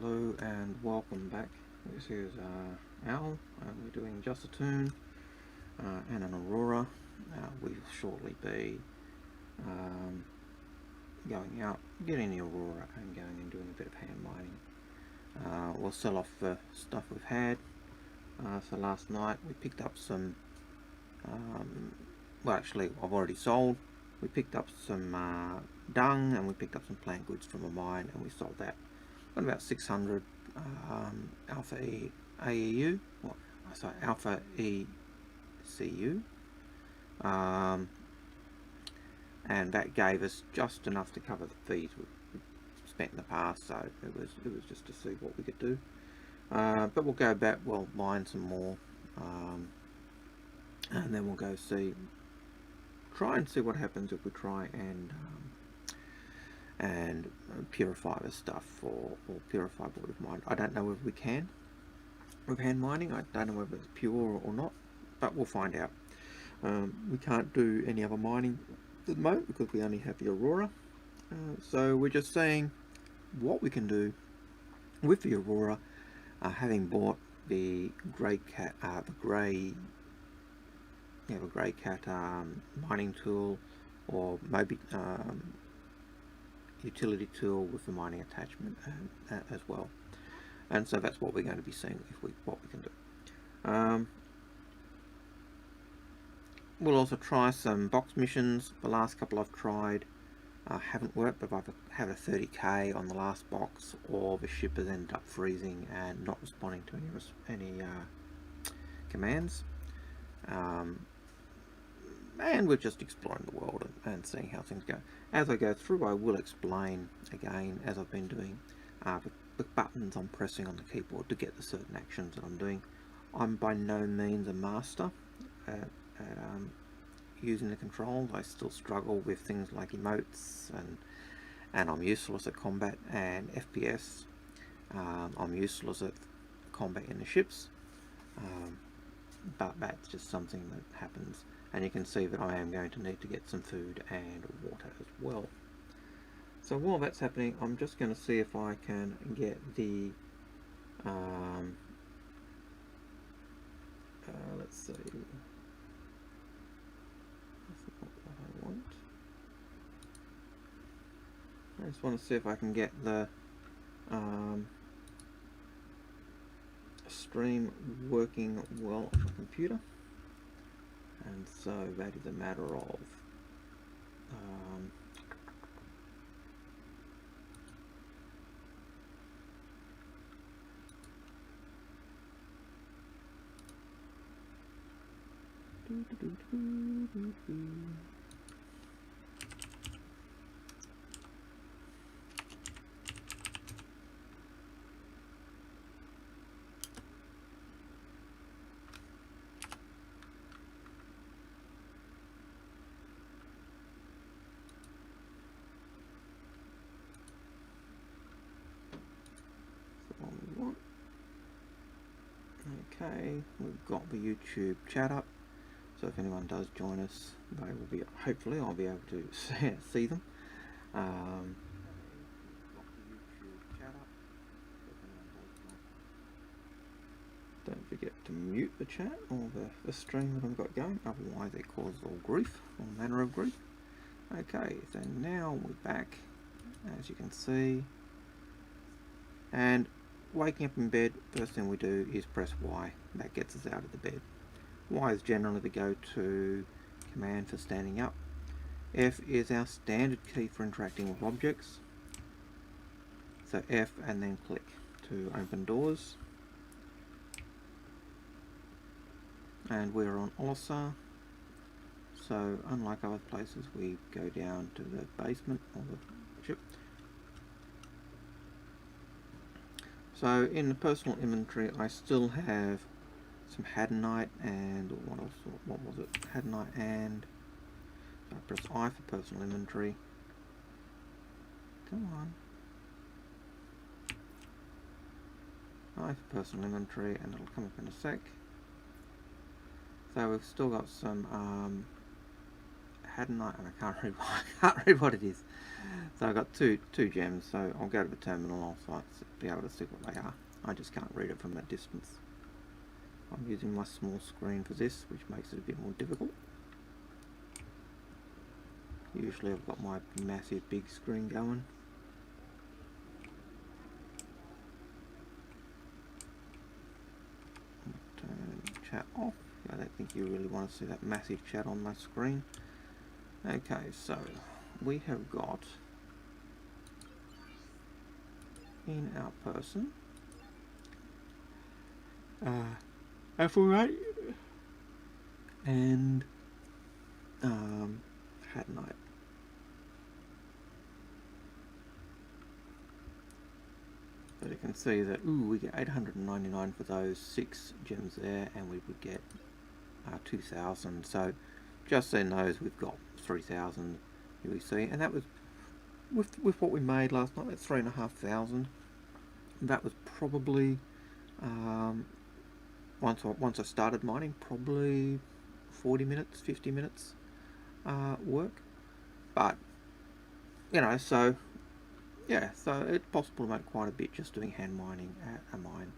Hello and welcome back. This is Al, and we're doing Jusatoon and an Aurora. We'll shortly be going out, getting the Aurora and going and doing a bit of hand mining. We'll sell off the stuff we've had. So last night we picked up some, well actually I've already sold. We picked up some dung and we picked up some plant goods from a mine and we sold that. Got about 600 Alpha E AEU, well, sorry, Alpha ECU, and that gave us just enough to cover the fees we spent in the past. So it was just to see what we could do. But we'll go back, we'll mine some more, and then we'll go try and see what happens if we try and purify the stuff or purify what we've mined. I don't know whether we can with hand mining. I don't know whether it's pure or not, but we'll find out. We can't do any other mining at the moment because we only have the Aurora. So we're just saying what we can do with the Aurora, having bought the grey cat, the grey cat mining tool, or maybe utility tool with the mining attachment as well. And so that's what we're going to be seeing what we can do. We'll also try some box missions. The last couple I've tried haven't worked, but I've had a 30k on the last box, or the ship has ended up freezing and not responding to any commands. And we're just exploring the world and seeing how things go. As I go through, I will explain again, as I've been doing, the buttons I'm pressing on the keyboard to get the certain actions that I'm doing. I'm by no means a master at using the controls. I still struggle with things like emotes, and I'm useless at combat and FPS. I'm useless at combat in the ships, but that's just something that happens. And you can see that I am going to need to get some food and water as well. So while that's happening, I'm just going to see if I can get the let's see, that's not what I want. I just want to see if I can get the stream working well on the computer. And so that is a matter of okay, we've got the YouTube chat up, so if anyone does join us, they will be, hopefully I'll be able to see them. Don't forget to mute the chat or the stream that I've got going, otherwise it causes all grief, all manner of grief. Okay, so now we're back, as you can see, and waking up in bed, first thing we do is press Y. That gets us out of the bed. Y is generally the go-to command for standing up. F is our standard key for interacting with objects. So F and then click to open doors. And we're on Ossa, so unlike other places we go down to the basement of the ship. So in the personal inventory I still have some Hadanite and what else? What was it? Hadanite, and so I press I for personal inventory. Come on. I for personal inventory, and it'll come up in a sec. So we've still got some hadn't I? And I can't read. I can't read what it is. So I got two gems. So I'll go to the terminal. I'll be able to see what they are. I just can't read it from that distance. I'm using my small screen for this, which makes it a bit more difficult. Usually I've got my massive big screen going. Turn chat off. I don't think you really want to see that massive chat on my screen. Okay, so we have got in our person Algared and Hat Knight. But you can see that we get 899 for those 6 gems there, and we would get 2,000. So just in those we've got 3,000 UEC, and that was with what we made last night. That's 3,500. That was probably once I started mining, probably 40 minutes, 50 minutes work. But you know, so yeah, so it's possible to make quite a bit just doing hand mining at a mine.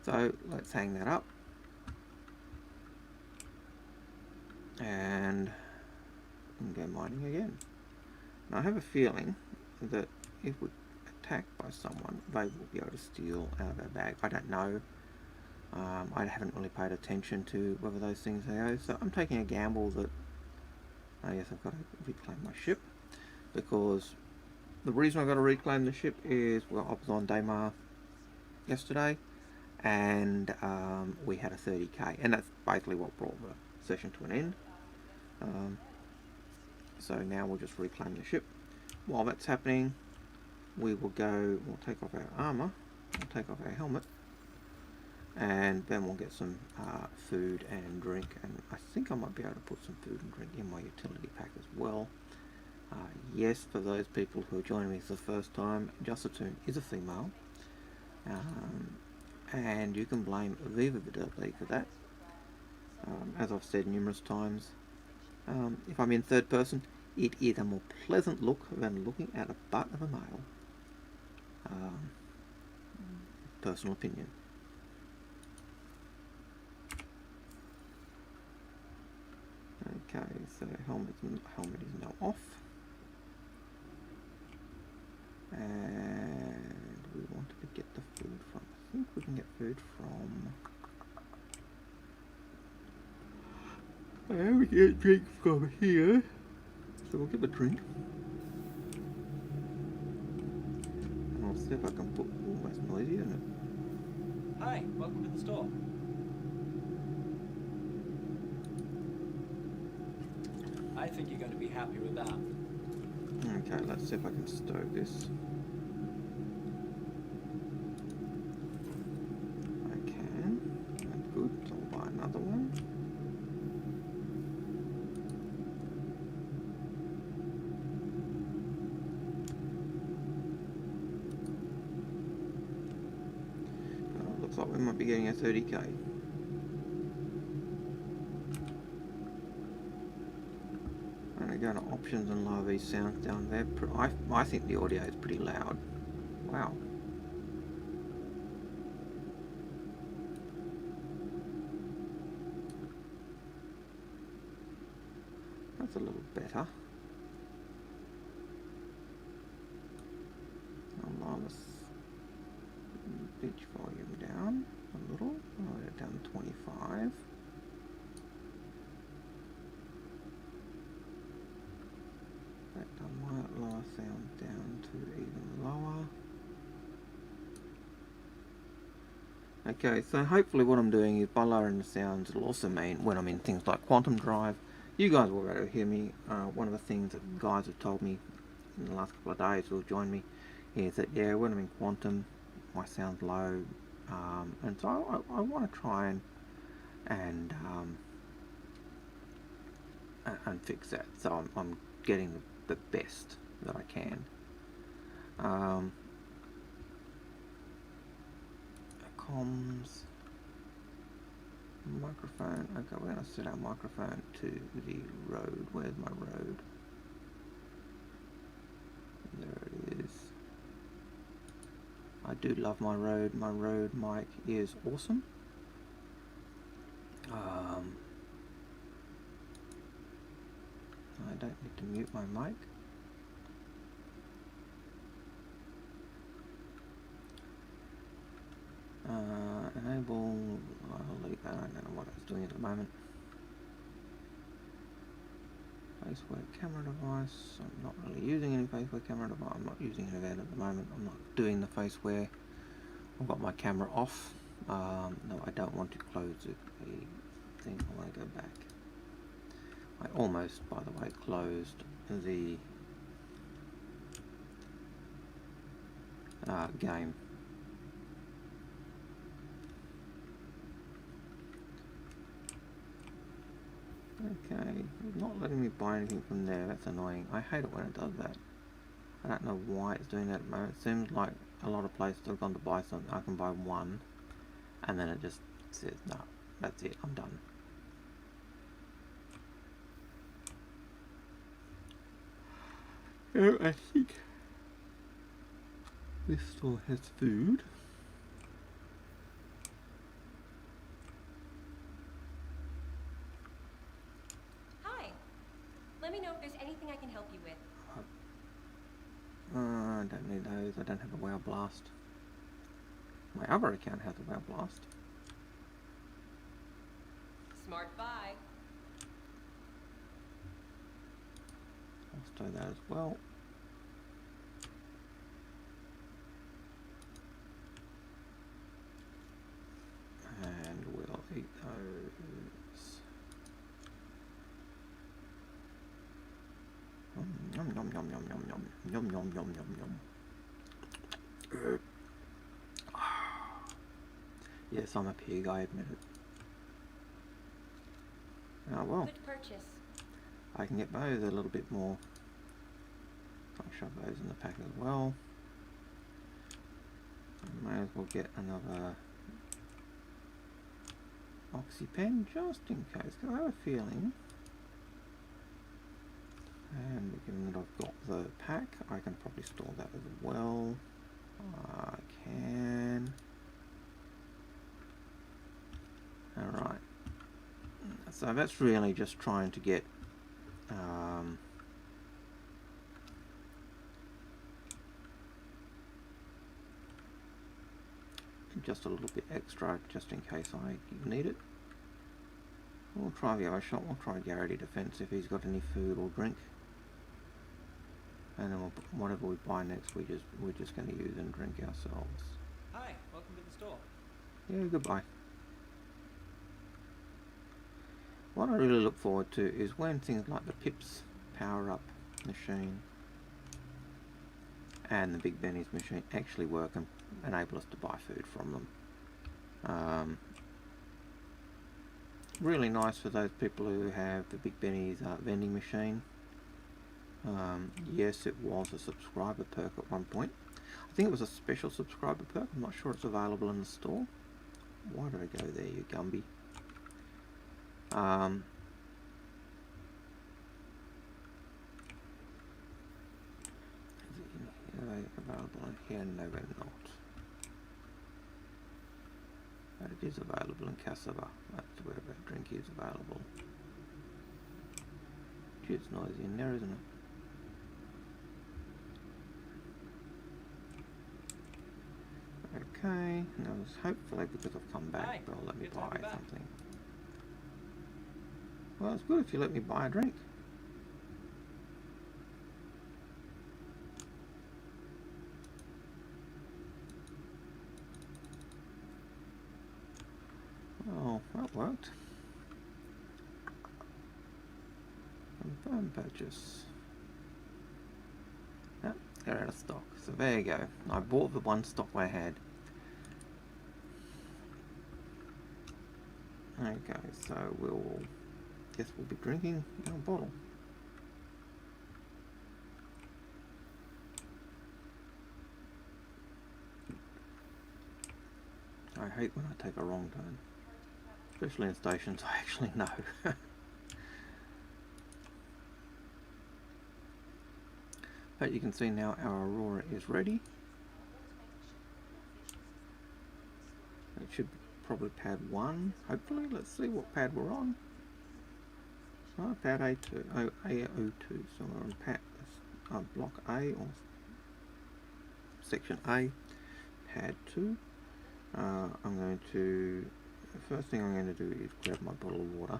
So let's hang that up and go mining again. And I have a feeling that if we're attacked by someone, they will be able to steal out of our bag. I don't know. I haven't really paid attention to whether those things are, so I'm taking a gamble that I guess I've got to reclaim my ship, because the reason I've got to reclaim the ship is, well, I was on Daymar yesterday and we had a 30k, and that's basically what brought the session to an end. So now we'll just reclaim the ship. While that's happening, we'll take off our armor, we'll take off our helmet, and then we'll get some food and drink, and I think I might be able to put some food and drink in my utility pack as well. Yes, for those people who are joining me for the first time, Jusatoon is a female, and you can blame Viva Vidality for that. As I've said numerous times, if I'm in third person, it is a more pleasant look than looking at the butt of a male. Personal opinion. Okay, so helmet is now off, and we wanted to get the food from, I think we can get food from, we get drink from here, so we'll get the drink, and I'll see if I can put, that's noisy, isn't it? Hi, welcome to the store. I think you're going to be happy with that. Okay, let's see if I can stow this. I can. That's good. So I'll buy another one. Looks like we might be getting a 30k. Go to options and lower these sounds down there. I think the audio is pretty loud. Wow. That's a little better. I'll lower the pitch volume down a little. I'll let it down to 25. I might lower sound down to even lower. Okay, so hopefully what I'm doing is by lowering the sounds, it'll also mean when I'm in things like Quantum Drive, you guys will be able to hear me. One of the things that guys have told me in the last couple of days who have joined me is that, yeah, when I'm in Quantum, my sound's low, and so I want to try and fix that, so I'm getting the best that I can. Comms, Microphone. Okay, we're going to set our microphone to the road. Where's my road? There it is. I do love my road. My road mic is awesome. I don't need to mute my mic. Enable, I'll leave that, I don't know what I was doing at the moment. Faceware camera device, I'm not really using any faceware camera device, I'm not using any of that at the moment, I'm not doing the faceware. I've got my camera off. No, I don't want to close the thing, I want to go back. I almost, by the way, closed the game. Okay, it's not letting me buy anything from there, that's annoying. I hate it when it does that. I don't know why it's doing that at the moment. It seems like a lot of places I've gone to buy something, I can buy one, and then it just says, no, that's it, I'm done. Oh, I think this store has food. Let me know if there's anything I can help you with. I don't need those. I don't have a WoW Blast. My other account has a WoW Blast. Smart buy. I'll store that as well. And we'll eat those. Yum yum yum yum yum yum yum yum yum yum yum. Yes, I'm a pig, I admit it. Oh well. Good purchase. I can get those a little bit more. I'll shove those in the pack as well. I may as well get another oxy pen just in case, because I have a feeling. And given that I've got the pack, I can probably store that as well. I can. Alright. So that's really just trying to get just a little bit extra just in case I need it. We'll try the other shop, we'll try Garrity Defense if he's got any food or drink. And then whatever we buy next, we're just going to use and drink ourselves. Hi, welcome to the store. Yeah, goodbye. What I really look forward to is when things like the Pips power up machine and the Big Benny's machine actually work and enable us to buy food from them. Really nice for those people who have the Big Benny's vending machine. Yes, it was a subscriber perk at one point. I think it was a special subscriber perk. I'm not sure it's available in the store. Why did I go there, you Gumby? Are they available in here? No, they're not. But it is available in Cassava. That's where that drink is available. Gee, it's noisy in there, isn't it? Okay, now hopefully because I've come back, Hi, they'll let me good to have buy you back. something. Well, it's good if you let me buy a drink. Oh, that worked. Confirm purchase. Yep, they're out of stock. So there you go. I bought the one stock I had. Okay, so guess we'll be drinking our bottle. I hate when I take a wrong turn. especially in stations I actually know. But you can see now our Aurora is ready. It should be probably pad 1, hopefully. Let's see what pad we're on. Oh, pad A2, A02, so we're on pad, block A, or section A, pad 2. I'm going to, the first thing I'm going to do is grab my bottle of water.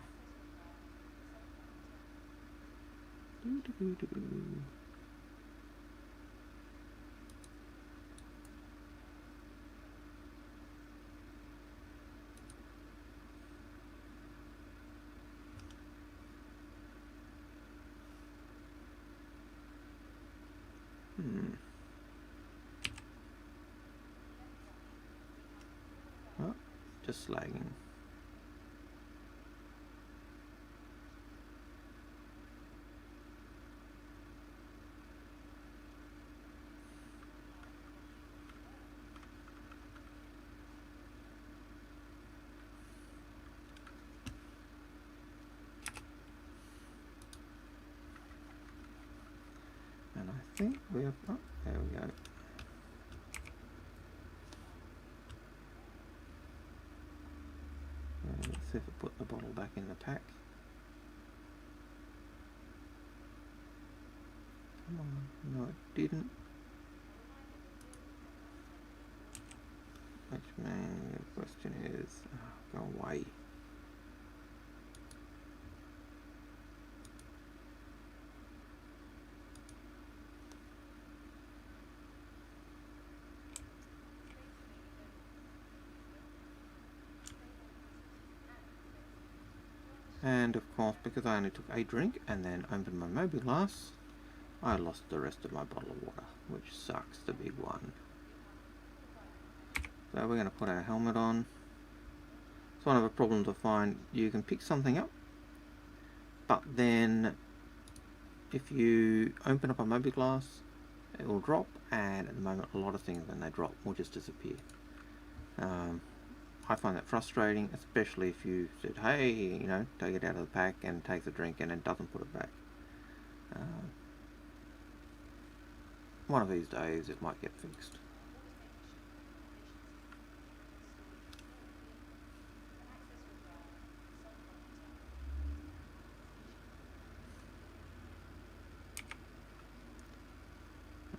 Oh, just slagging. And I think we have, oh, there we go. Let's see if I put the bottle back in the pack. Come on, no it didn't. Which means the question is, go away. And of course, because I only took a drink and then opened my mobile glass, I lost the rest of my bottle of water, which sucks, the big one. So we're going to put our helmet on. It's one of the problems I find. You can pick something up, but then if you open up a mobile glass, it will drop, and at the moment a lot of things when they drop will just disappear. I find that frustrating, especially if you said, hey, you know, take it out of the pack, and takes a drink and then doesn't put it back. One of these days it might get fixed.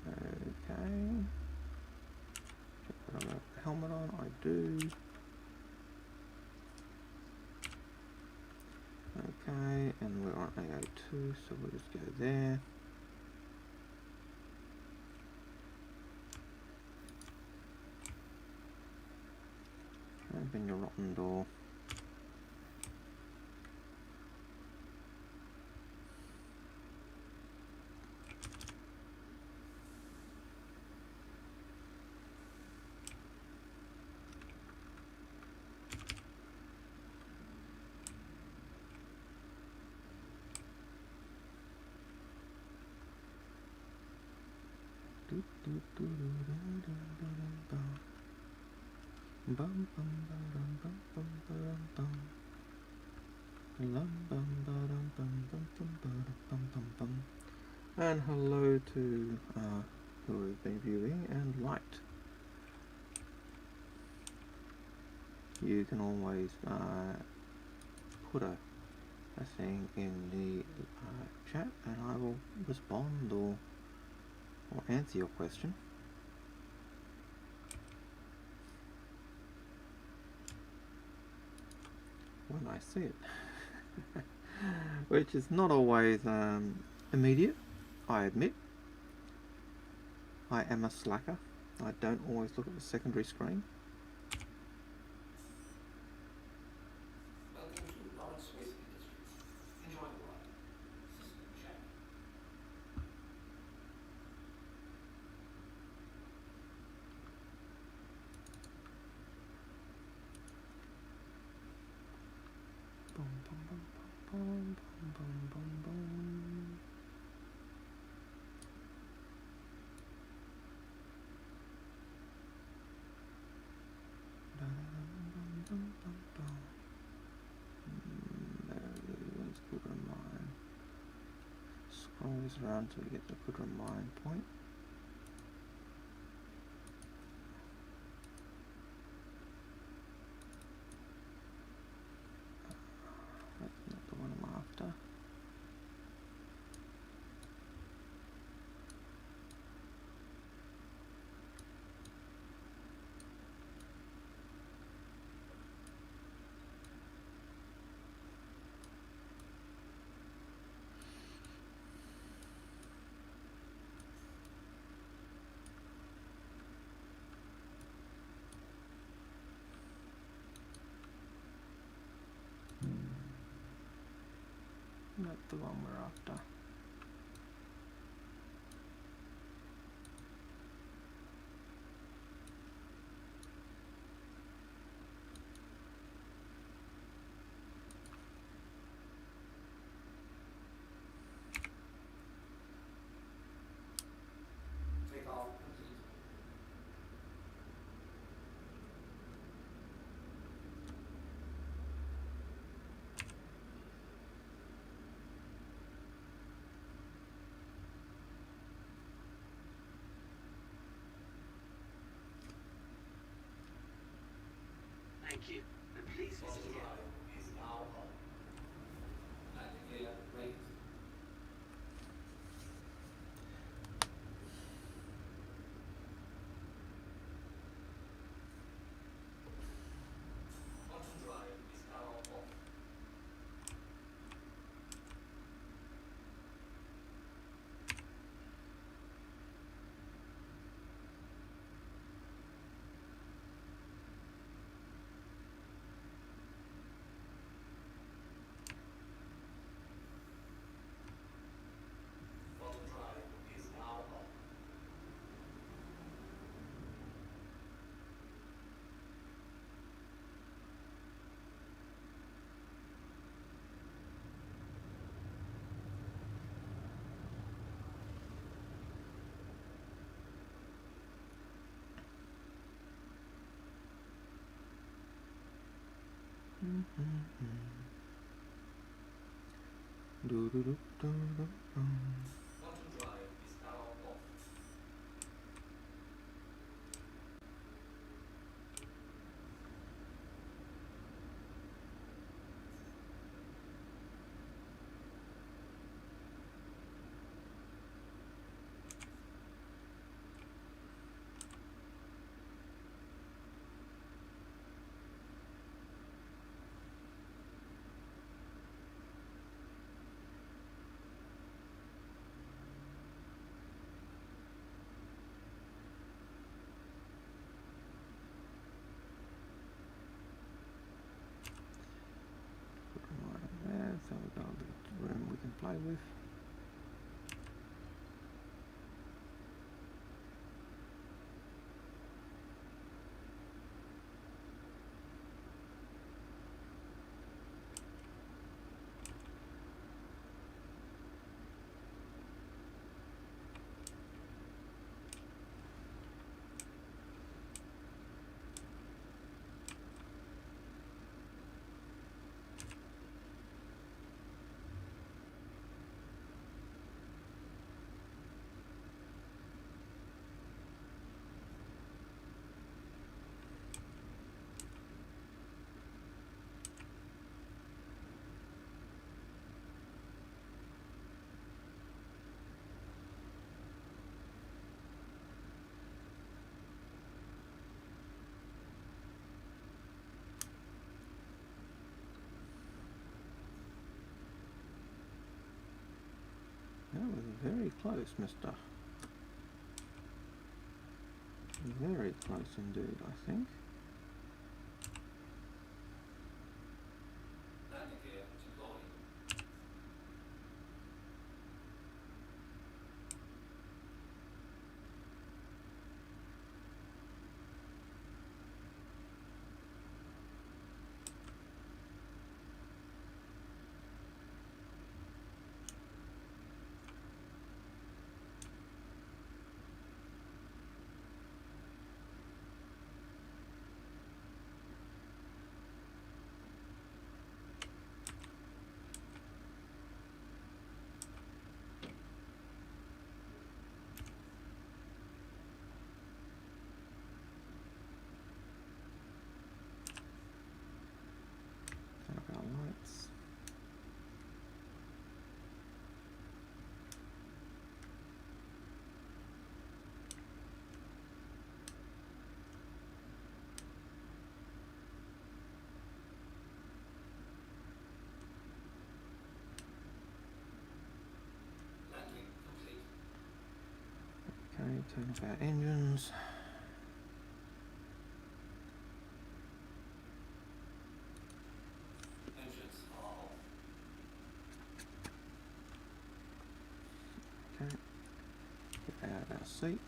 Okay. Check that I've got the helmet on. I do. Okay, and we're on AO2, so we'll just go there. Open your rotten door. And hello to who has been viewing and liked. You can always put a thing in the chat and I will respond or answer your question. When I see it. Which is not always immediate, I admit. I am a slacker. I don't always look at the secondary screen. Follow this around till we get to the Kudra point. That's not the one I'm after. Not the one we're after. Thank you, and please visit again. So we've got a little room we can play with. That was very close, mister. Very close indeed, I think. Turn off our engines. Okay, get out of our seat.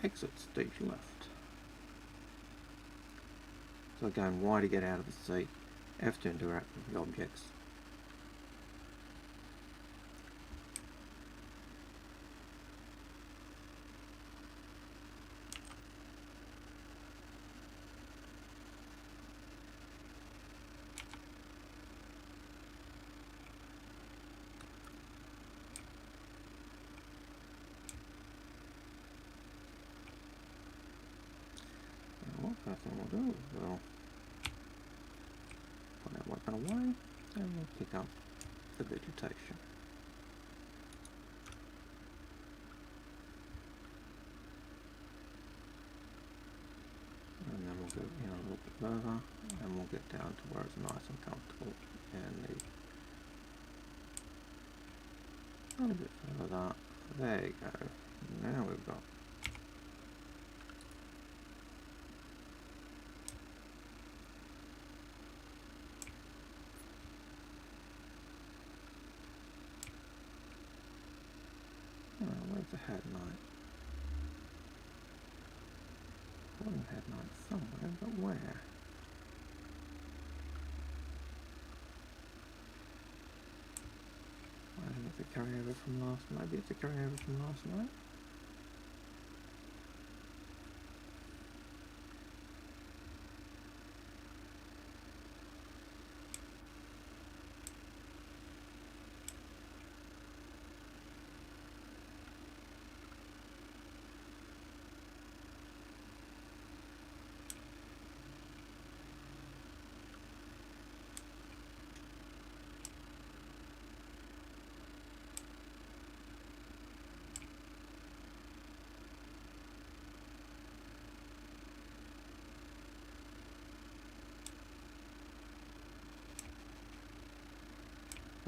Exit stage left. So again, Y to get out of the seat, F to interact with the objects. What first thing we'll do is we'll put our weapon away and we'll pick up the vegetation. And then we'll go in a little bit further and we'll get down to where it's nice and comfortable and a little bit further. There you go. Now we've got where's the head knight? One head knight somewhere, but where? I think it's a carryover from last night. Maybe it's a carryover from last night.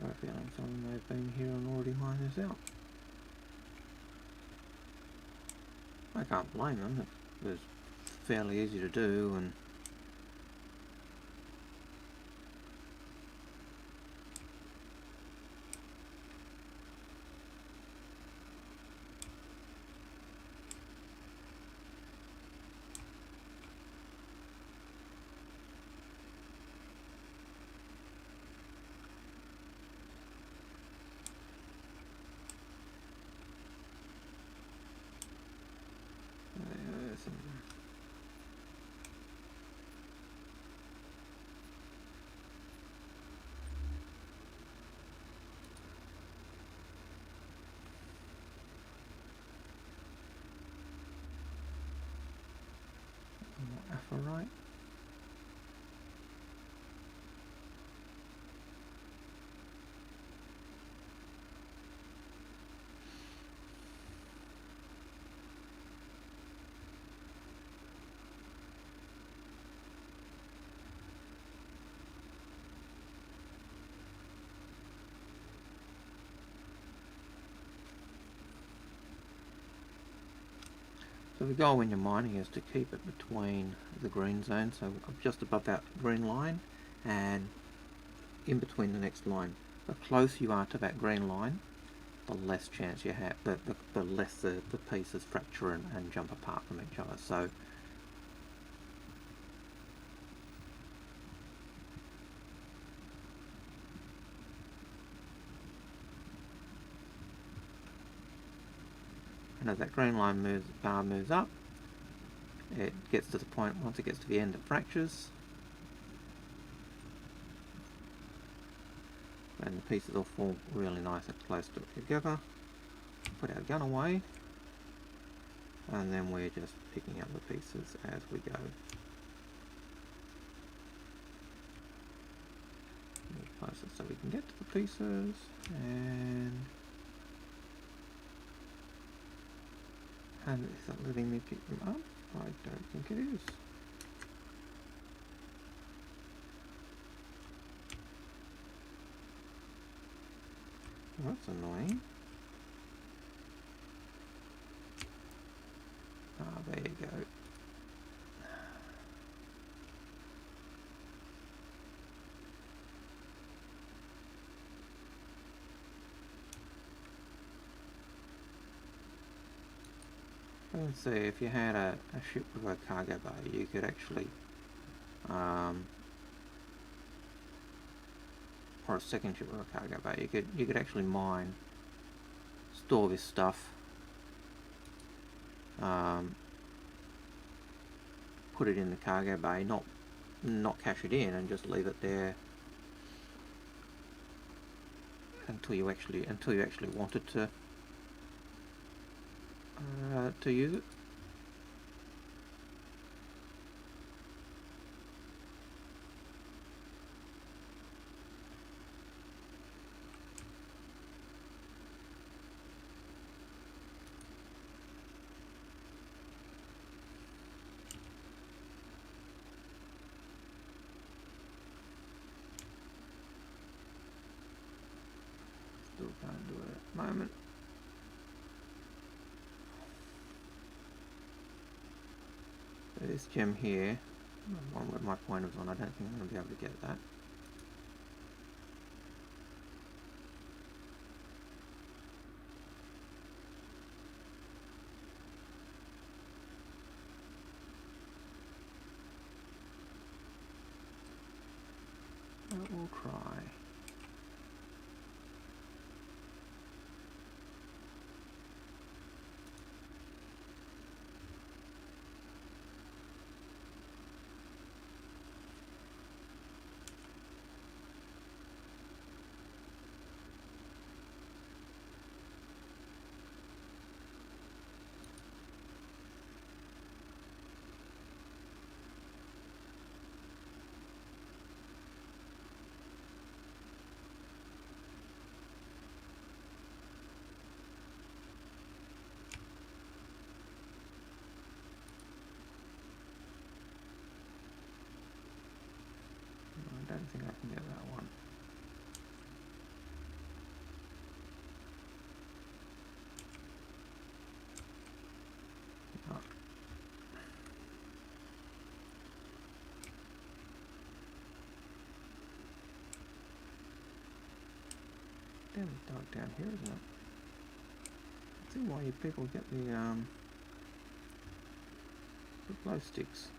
I have a feeling someone may have been here and already mined this out. I can't blame them. It was fairly easy to do, and right. So the goal when you're mining is to keep it between the green zone, so just above that green line and in between the next line. The closer you are to that green line, the less chance you have, the less the pieces fracture and jump apart from each other. So and as that green line bar moves up, it gets to the point, once it gets to the end, it fractures. And the pieces all fall really nice and close to it together. Put our gun away. And then we're just picking up the pieces as we go. Move closer so we can get to the pieces. And it's not letting me pick them up. I don't think it is. Well, that's annoying. Ah, there you go. Let's see, if you had a ship with a cargo bay, you could actually, or a second ship with a cargo bay, you could actually mine, store this stuff, put it in the cargo bay, not cash it in, and just leave it there until you actually wanted to use it. Still can't do it at the moment. So this gem here, the one where my pointer's on, I don't think I'm going to be able to get that. But we'll try. I don't think I can get that one. Oh. Damn, it's dark down here, isn't it? I see why you people get the glow sticks.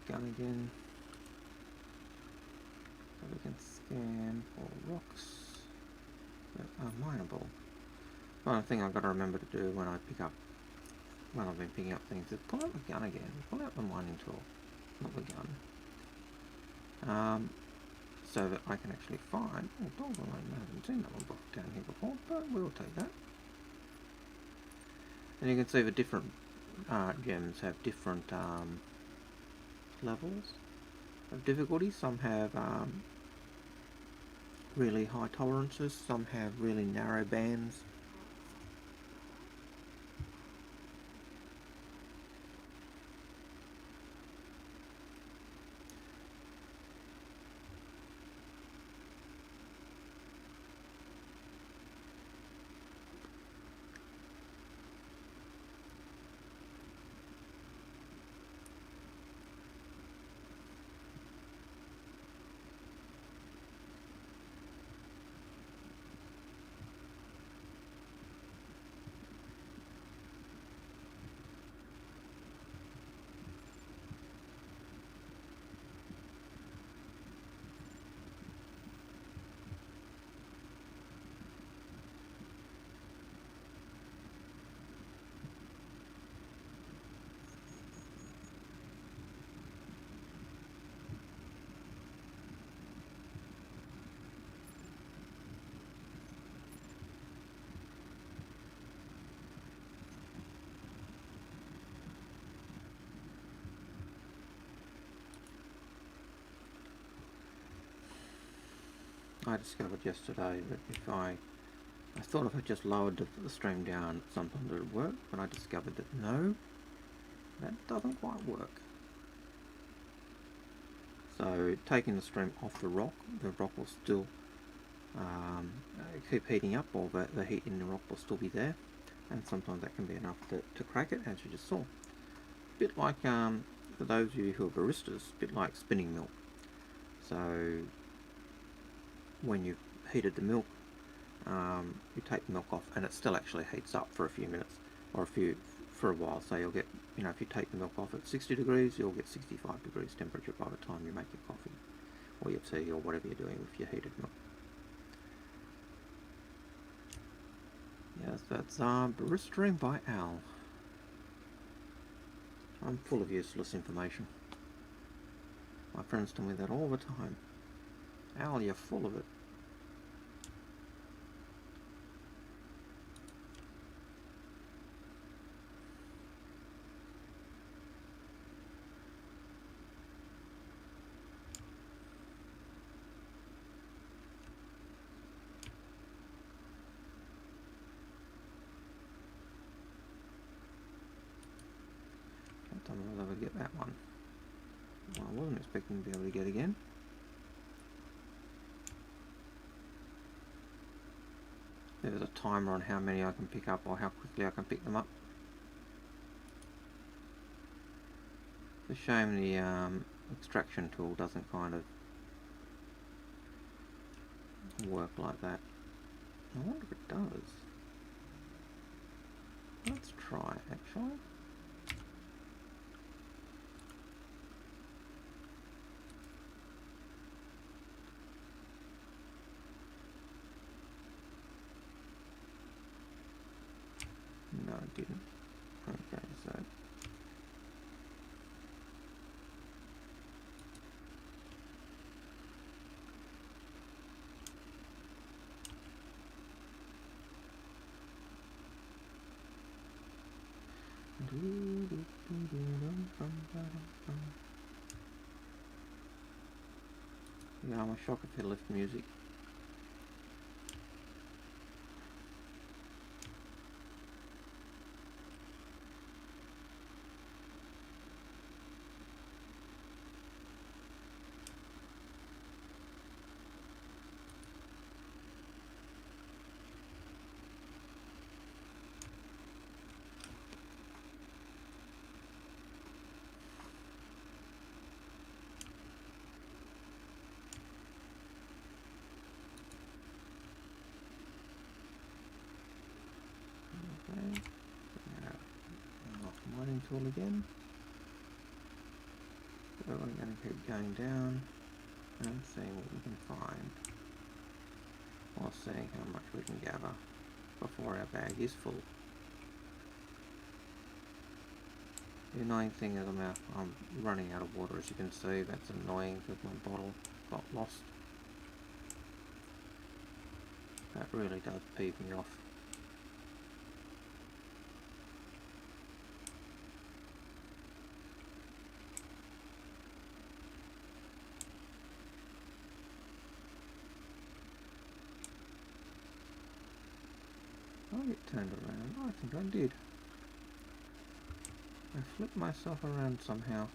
Gun again, so we can scan for rocks that are mineable. One thing I've got to remember to do when I've been picking up things is pull out the gun again, pull out the mining tool, not the gun, so that I can actually find, oh, dog, I haven't seen that one down here before, but we'll take that. And you can see the different gems have different levels of difficulty. Some have really high tolerances, some have really narrow bands. I discovered yesterday that I thought if I just lowered the stream down, sometimes it would work, but I discovered that no, that doesn't quite work. So taking the stream off the rock will still keep heating up, or the heat in the rock will still be there, and sometimes that can be enough to crack it, as you just saw. A bit like, for those of you who are baristas, a bit like spinning milk. So when you've heated the milk, you take the milk off and it still actually heats up for a few minutes, or for a while. So you'll get, if you take the milk off at 60 degrees, you'll get 65 degrees temperature by the time you make your coffee or your tea or whatever you're doing with your heated milk. Yes, that's Baristering by Al. I'm full of useless information. My friends tell me that all the time. Al, you're full of it. Don't know if I'll ever get that one. Well, I wasn't expecting to be able to get again. There's a timer on how many I can pick up or how quickly I can pick them up. It's a shame the extraction tool doesn't kind of work like that. I wonder if it does. Let's try actually. No, it didn't. Okay, so yeah, I'm shocked if they left music. Okay, now unlock the mining tool again. So we're going to keep going down and seeing what we can find, or seeing how much we can gather before our bag is full. The annoying thing is I'm running out of water, as you can see. That's annoying because my bottle got lost. That really does peeve me off. I get turned around. I think I did. I flipped myself around somehow.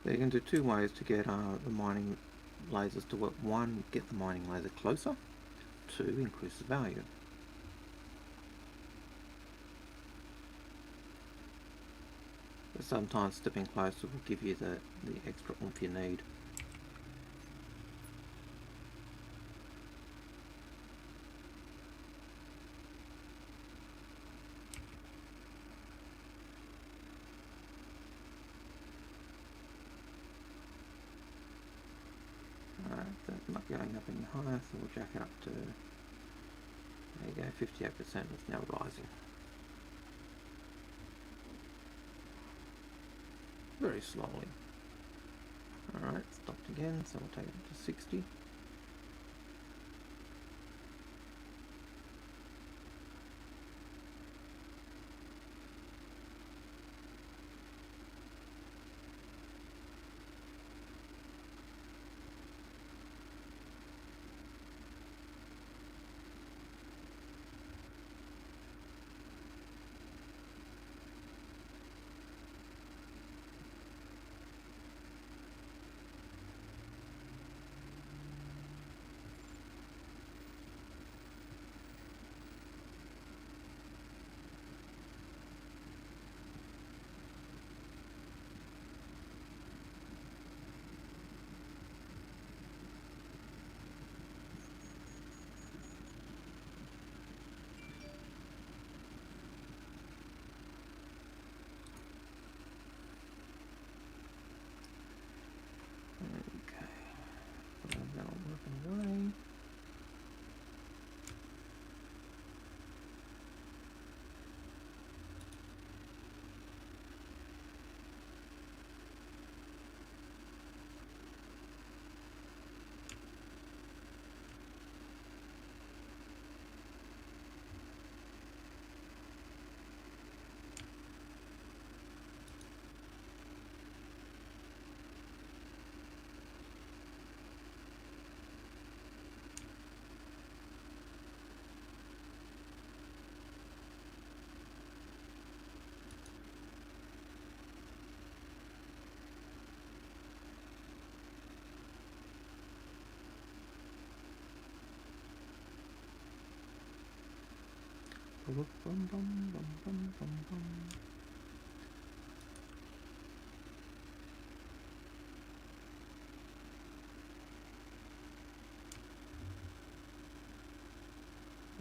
So you can do two ways to get the mining lasers to work. One, get the mining laser closer. Two, increase the value. But sometimes stepping closer will give you the extra oomph you need. That's not going up any higher, so we'll jack it up to, there you go, 58%. It's now rising. Very slowly. Alright, stopped again, so we'll take it up to 60. Bum, bum, bum, bum, bum, bum.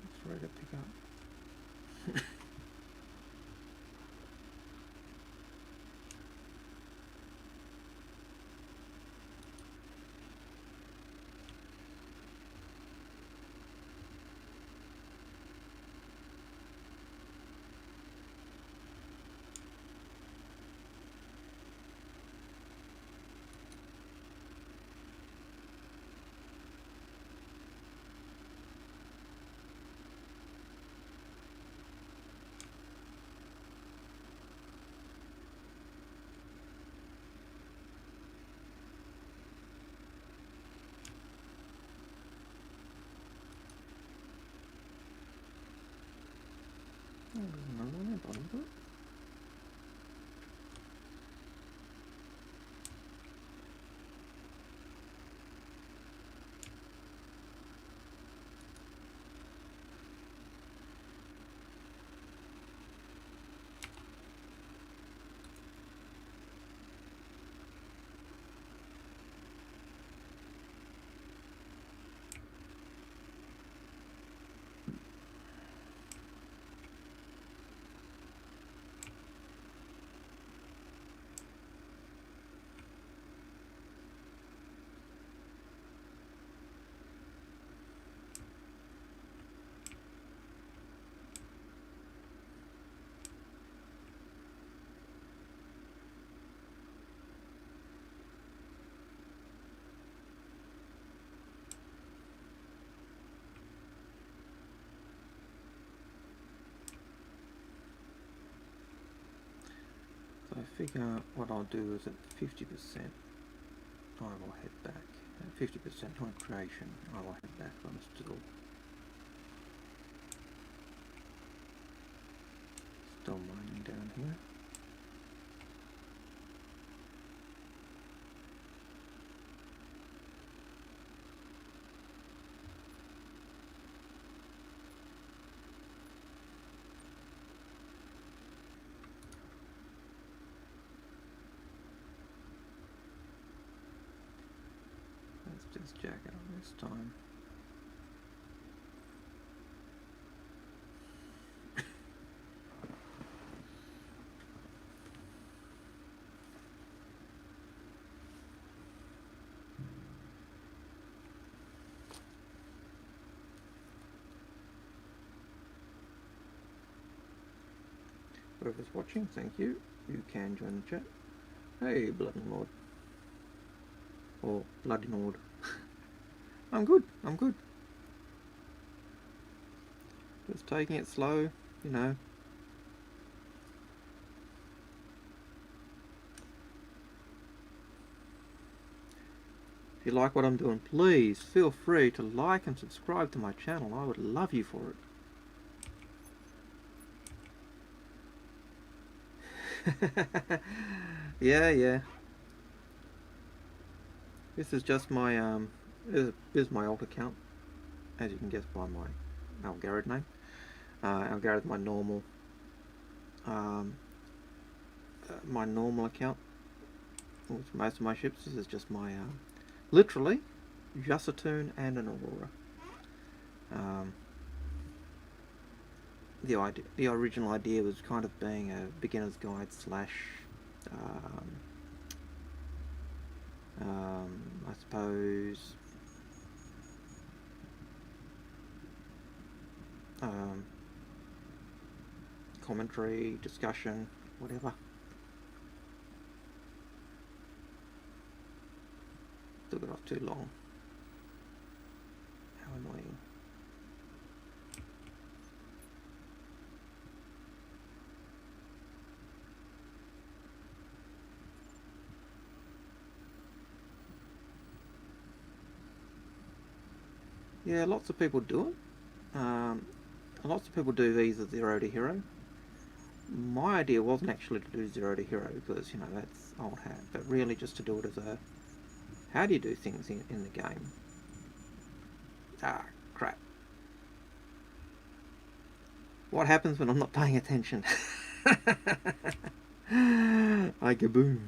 It's ready to pick up. There's another one at the bottom of it. So I figure what I'll do is at 50%, I will head back. At 50% hydration, I will head back on still mining down here. this jacket on this time. Whoever's watching, thank you. You can join the chat. Hey, Bloody Lord. Or Bloody Lord. I'm good, I'm good. Just taking it slow, you know. If you like what I'm doing, please feel free to like and subscribe to my channel. I would love you for it. Yeah. This is just my this is my alt account, as you can guess by my Algared name. Algared is my normal account with most of my ships. This is just my literally Jusatoon and an Aurora. The original idea was kind of being a beginner's guide slash I suppose commentary, discussion, whatever. Took it off too long. How annoying. Yeah, lots of people do it. Lots of people do these as zero to hero. My idea wasn't actually to do zero to hero because, you know, that's old hat, but really just to do it as a how do you do things in the game. Ah, crap. What happens when I'm not paying attention? I kaboom.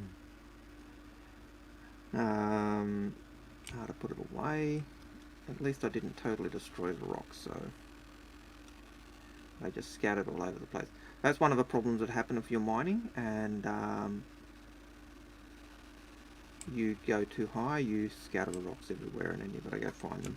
How to put it away. At least I didn't totally destroy the rocks, so they just scattered all over the place. That's one of the problems that happen if you're mining and you go too high, you scatter the rocks everywhere and then you've got to go find them.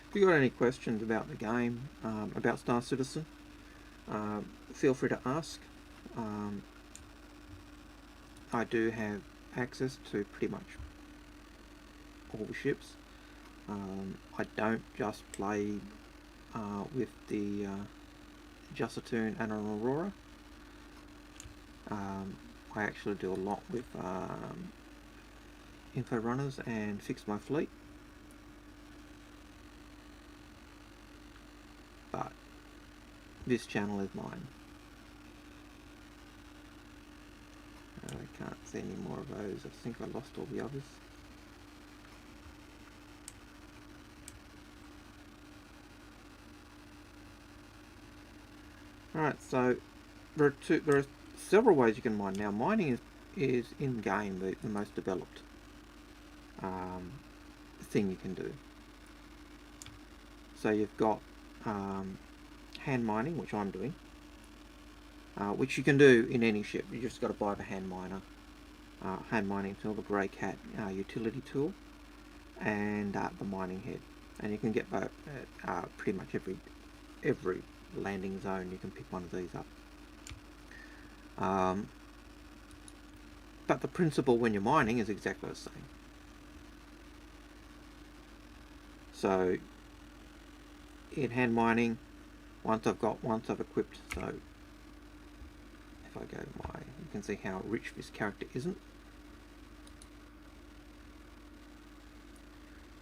If you've got any questions about the game, about Star Citizen, feel free to ask. I do have access to pretty much all the ships. I don't just play with the Jusatoon and an Aurora. I actually do a lot with info runners and fix my fleet. But this channel is mine. I can't see any more of those. I think I lost all the others. Alright, so there are several ways you can mine. Now mining is in game the most developed thing you can do. So you've got hand mining, which I'm doing, which you can do in any ship. You just got to buy the hand mining tool, the grey cat utility tool, and the mining head, and you can get both pretty much every landing zone. You can pick one of these up. But the principle when you're mining is exactly the same. So in hand mining, once I've equipped, so if I go to you can see how rich this character isn't.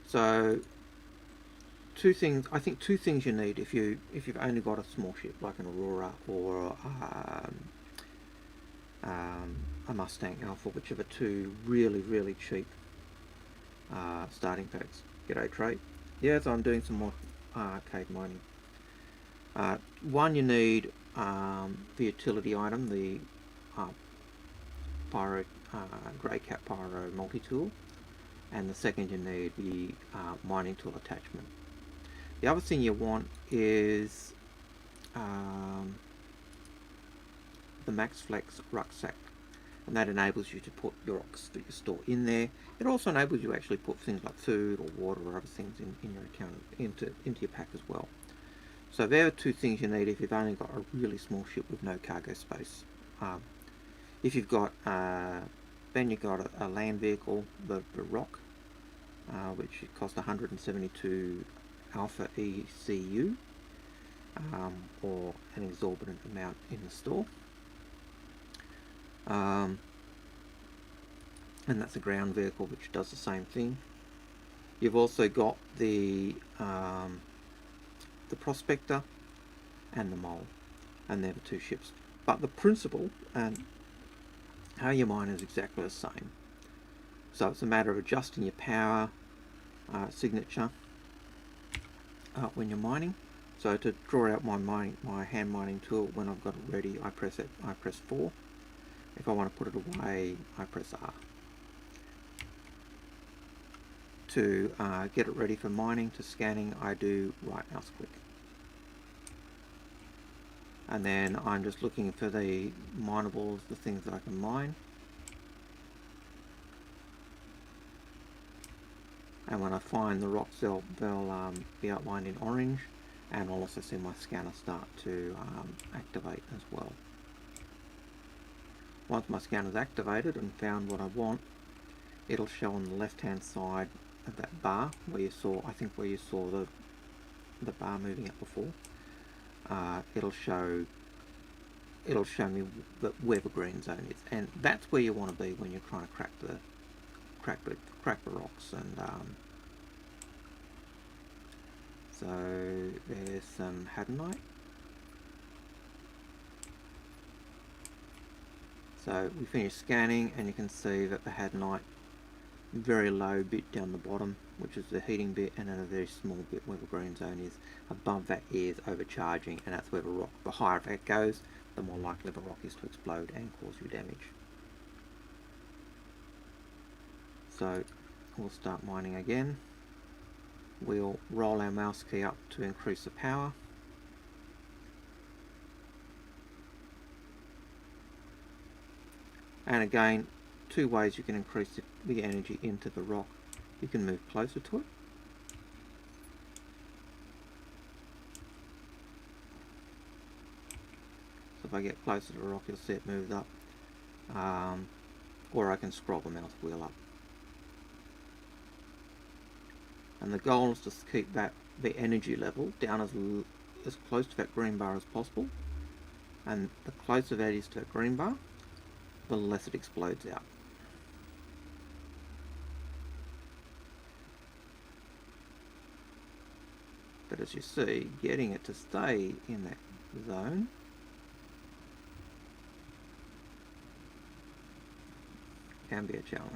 So I think two things you need if you've only got a small ship like an Aurora or a Mustang Alpha, which are the two really cheap starting packs. G'day Trey. Yeah, so I'm doing some more arcade mining. One, you need the utility item, the Pyro Grey Cap Pyro multi-tool, and the second you need the mining tool attachment. The other thing you want is the Max Flex rucksack, and that enables you to put your rocks that you store in there. It also enables you to actually put things like food or water or other things in your account into your pack as well. So there are two things you need if you've only got a really small ship with no cargo space. If you've got then you've got a land vehicle, the Rock, which costs 172 Alpha ECU, or an exorbitant amount in the store. And that's a ground vehicle which does the same thing. You've also got the Prospector and the Mole, and they're the two ships. But the principle and how you mine is exactly the same. So it's a matter of adjusting your power signature when you're mining. So to draw out my hand mining tool, when I've got it ready, I press 4. If I want to put it away, I press R. To get it ready for mining, to scanning, I do right mouse click. And then I'm just looking for the minables, the things that I can mine. And when I find the rocks, they'll be outlined in orange, and I'll also see my scanner start to activate as well. Once my scanner's activated and found what I want, it'll show on the left hand side of that bar where you saw, I think where you saw the bar moving up before. It'll show me where the green zone is, and that's where you want to be when you're trying to crack the rocks. And so there's some hadonite. So we finished scanning, and you can see that the hadonite, very low bit down the bottom, which is the heating bit, and then a very small bit where the green zone is. Above that is overcharging, and that's where the rock, the higher that goes, the more likely the rock is to explode and cause you damage. So we'll start mining again. We'll roll our mouse key up to increase the power. And again, two ways you can increase the energy into the rock. You can move closer to it. So if I get closer to the rock, you'll see it moves up. Or I can scroll the mouse wheel up. And the goal is to keep the energy level down as close to that green bar as possible. And the closer that is to that green bar, the less it explodes out. But as you see, getting it to stay in that zone can be a challenge.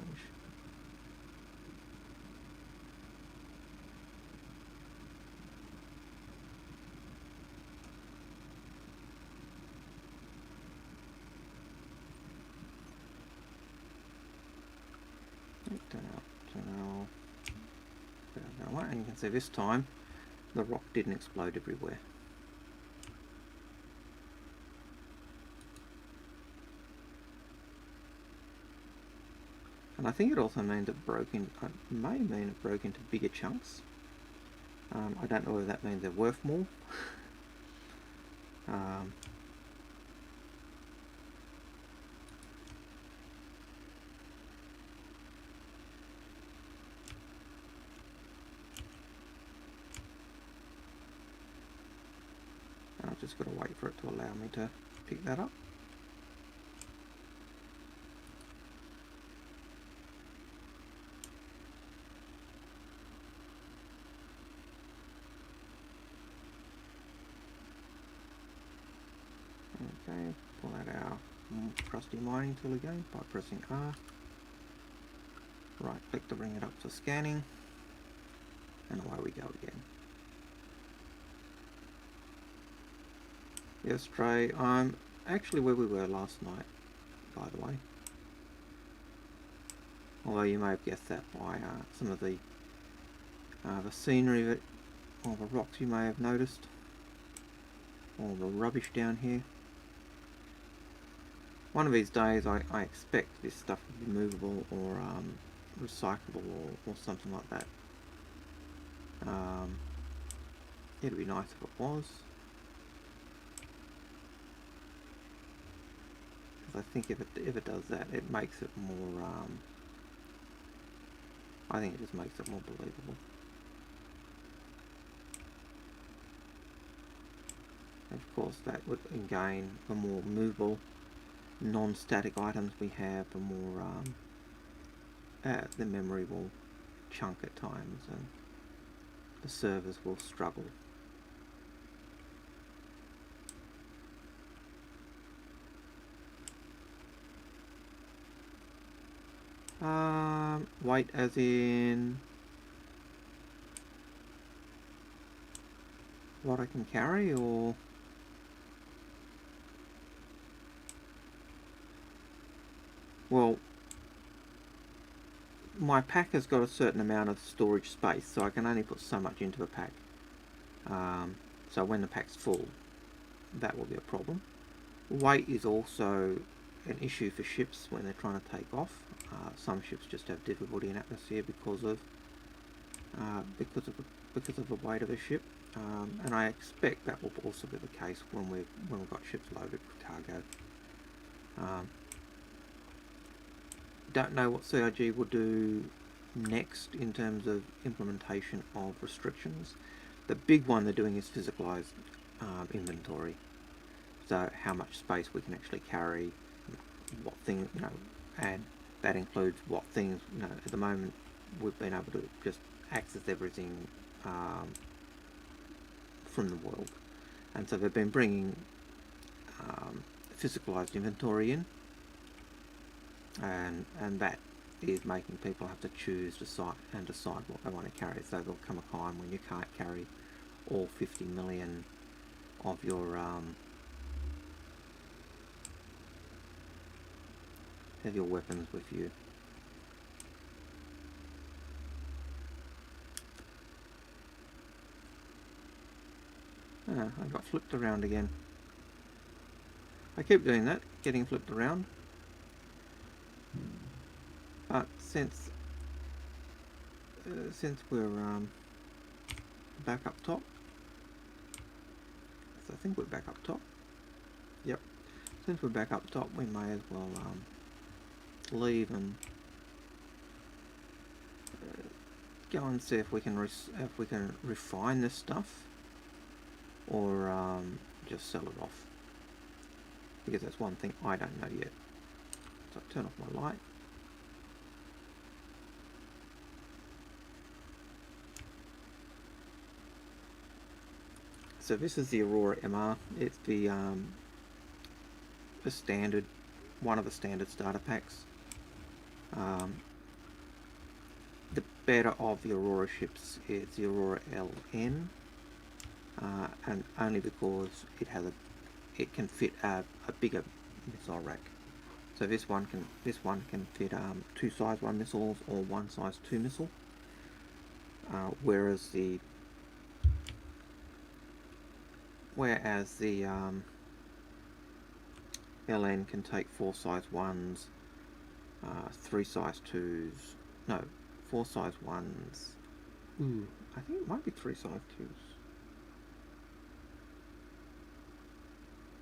And you can see this time the rock didn't explode everywhere. And I think it also means it may mean it broke into bigger chunks. I don't know whether that means they're worth more. I've just got to wait for it to allow me to pick that up. Okay, pull out our trusty mining tool again by pressing R. Right click to bring it up for scanning, and away we go again. Yeah, Stray. I'm actually where we were last night, by the way. Although you may have guessed that by some of the scenery that, or the rocks you may have noticed, or the rubbish down here. One of these days I expect this stuff to be movable or recyclable or something like that. It'd be nice if it was. Because I think if it does that, it makes it more, I think it just makes it more believable. And of course that would, again, the more movable, non-static items we have, the more the memory will chunk at times and the servers will struggle. Weight as in what I can carry, or well, my pack has got a certain amount of storage space, so I can only put so much into the pack. So when the pack's full, that will be a problem. Weight is also an issue for ships when they're trying to take off. Some ships just have difficulty in atmosphere because of the weight of the ship, and I expect that will also be the case when we've got ships loaded with cargo. Don't know what CIG will do next in terms of implementation of restrictions. The big one they're doing is physicalized inventory. So how much space we can actually carry, what things, and that includes what things, at the moment we've been able to just access everything from the world. And so they've been bringing physicalized inventory in, and that is making people have to decide what they want to carry. So there'll come a time when you can't carry all 50 million of your weapons with you. I got flipped around again. I keep doing that, getting flipped around. But since we're back up top, so I think we're back up top. Yep. Since we're back up top, we may as well leave and go and see if we can refine this stuff, or just sell it off. Because that's one thing I don't know yet. So I turn off my light. So this is the Aurora MR. It's the standard, one of the standard starter packs. The better of the Aurora ships is the Aurora LN, and only because it can fit a bigger missile rack. So this one can fit 2 size 1 missiles or 1 size 2 missile, whereas the LN can take 4 size 1s, 3 size 2s, no, 4 size 1s, I think it might be 3 size 2s,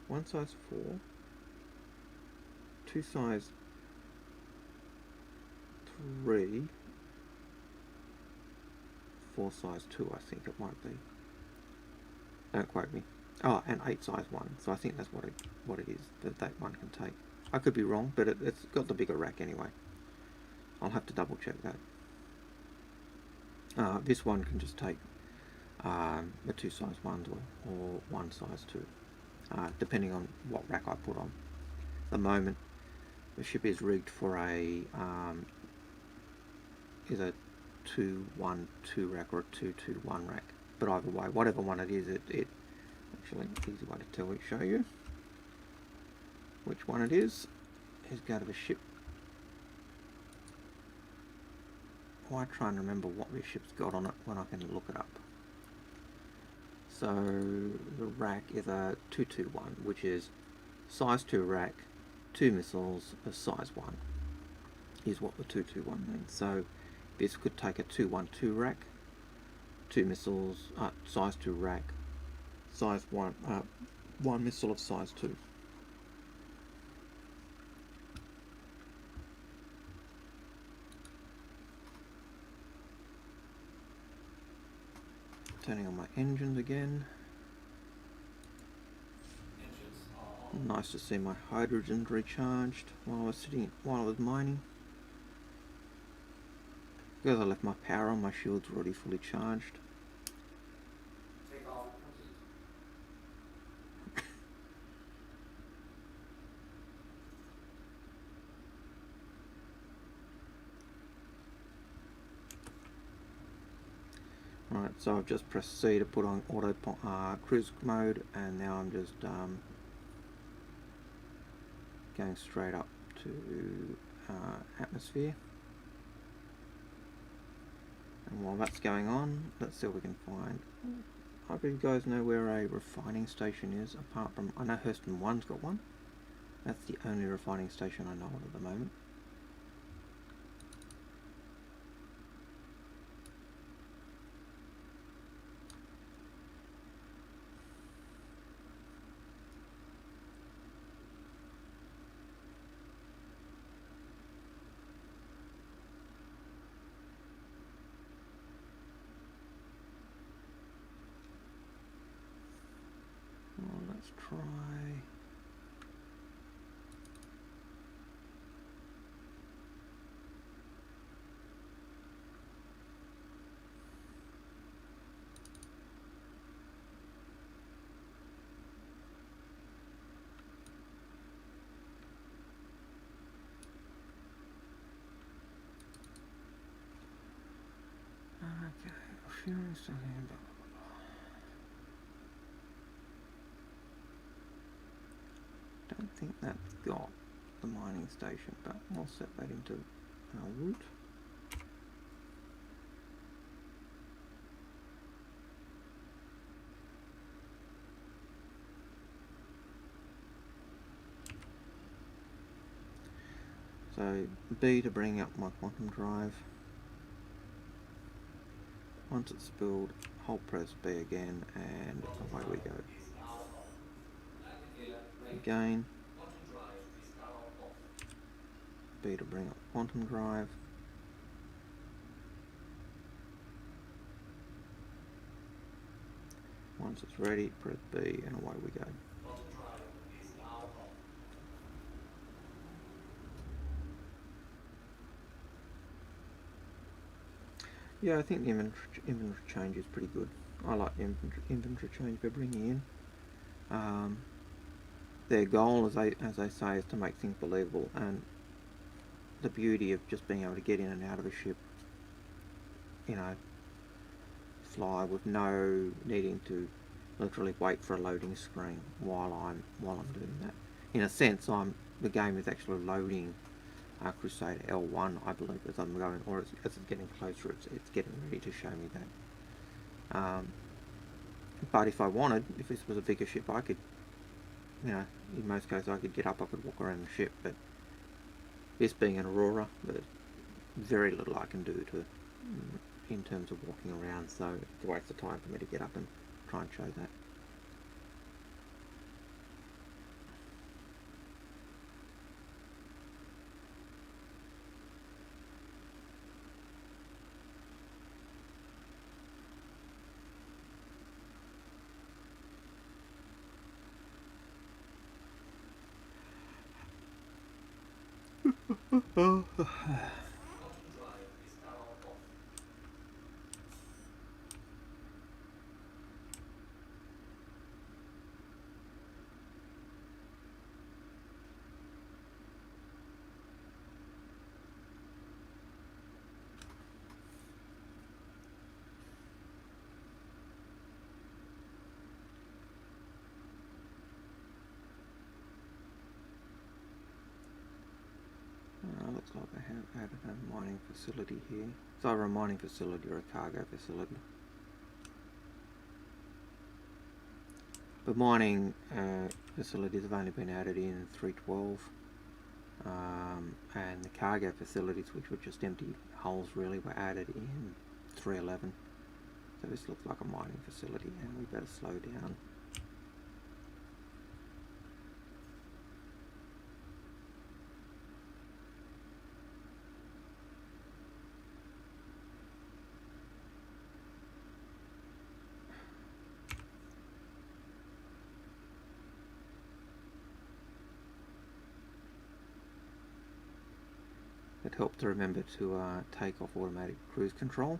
1 size 4, 2 size 3, 4 size 2 I think it might be, don't quote me. Oh, and 8 size 1, so I think that's what it is that one can take. I could be wrong, but it's got the bigger rack anyway. I'll have to double check that. This one can just take the 2 size 1s or 1 size 2, depending on what rack I put on. At the moment, the ship is rigged for a 2-1-2 rack or a 2-2-1 rack. But either way, whatever one it is, actually, easy way to show you which one it is go to the ship. Why try and remember what this ship's got on it when I can look it up? So the rack is a 221, which is size 2 rack, 2 missiles of size 1 is what the 221 means. So this could take a 212 rack, 2 missiles, size 2 rack, size 1, 1 missile of size 2. Turning on my engines again. Nice to see my hydrogen recharged while I was mining. Because I left my power on, my shield's already fully charged. Take off. Right, so I've just pressed C to put on auto cruise mode, and now I'm just going straight up to atmosphere. And while that's going on, let's see what we can find. I hope you guys know where a refining station is, apart from, I know Hurston 1's got one. That's the only refining station I know of at the moment. Well, let's try. Okay, fueling station. Don't think that's got the mining station, but we'll set that into our route. So B to bring up my quantum drive. Once it's spilled, hold press B again, and away we go. Again, B to bring up quantum drive. Once it's ready, press B and away we go. Yeah, I think the inventory change is pretty good. I like the inventory change they're bringing in. Their goal, as they say, is to make things believable, and the beauty of just being able to get in and out of a ship, you know, fly with no needing to literally wait for a loading screen while I'm doing that. In a sense, the game is actually loading Crusader L1, I believe, as I'm going, or as it's getting closer, it's getting ready to show me that. But if I wanted, if this was a bigger ship, I could, you know, in most cases I could get up, I could walk around the ship, but this being an Aurora, there's very little I can do in terms of walking around, so it's a waste of time for me to get up and try and show that. added a mining facility here. It's either a mining facility or a cargo facility. But mining facilities have only been added in 3.12, and the cargo facilities, which were just empty holes really, were added in 3.11. So this looks like a mining facility, and we better slow down. It helped to remember to take off automatic cruise control.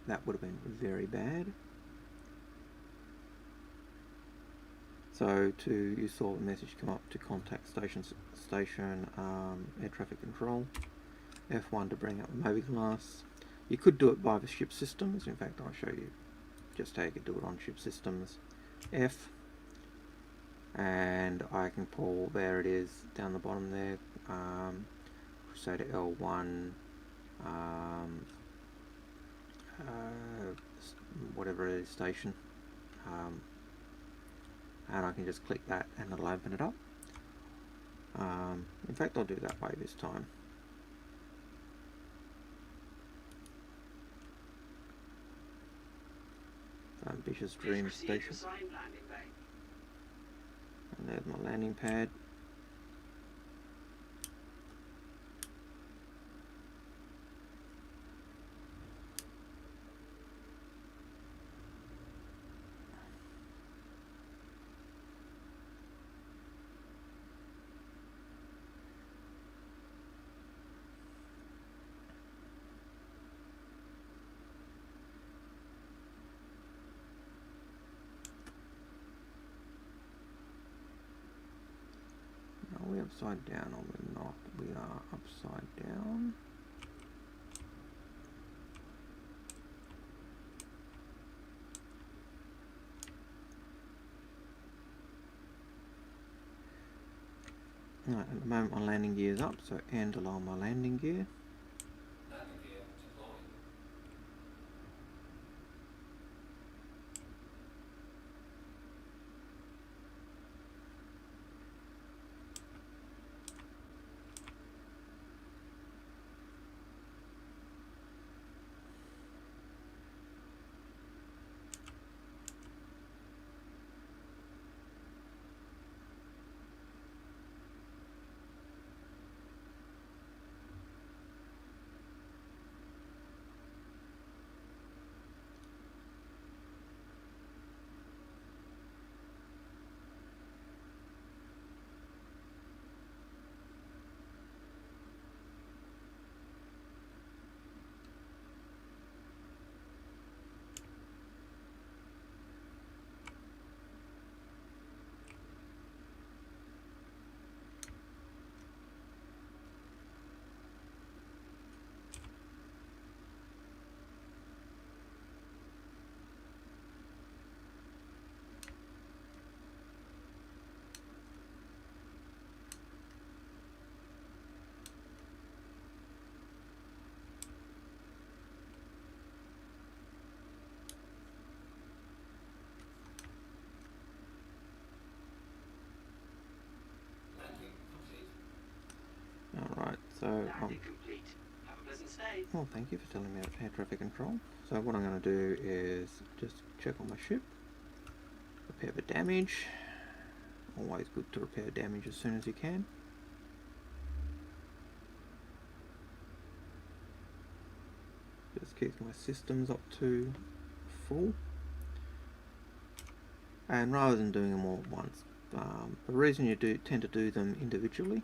That would have been very bad. So you saw the message come up to contact station air traffic control. F1 to bring up the mobiGlas. You could do it by the ship systems. In fact, I'll show you just how you could do it on ship systems. F, and I can pull, there it is down the bottom there. So to L1, whatever it is, station, and I can just click that and it'll open it up. In fact, I'll do that way this time. Ambitious Dream Station. And there's my landing pad. Are we upside down or we're not? We are upside down. Right, at the moment my landing gear is up, so end along my landing gear. Landing gear deployed. Alright, so well, thank you for telling me about air traffic control. So what I'm going to do is just check on my ship, repair the damage. Always good to repair damage as soon as you can. Just keep my systems up to full. And rather than doing them all at once, the reason you tend to do them individually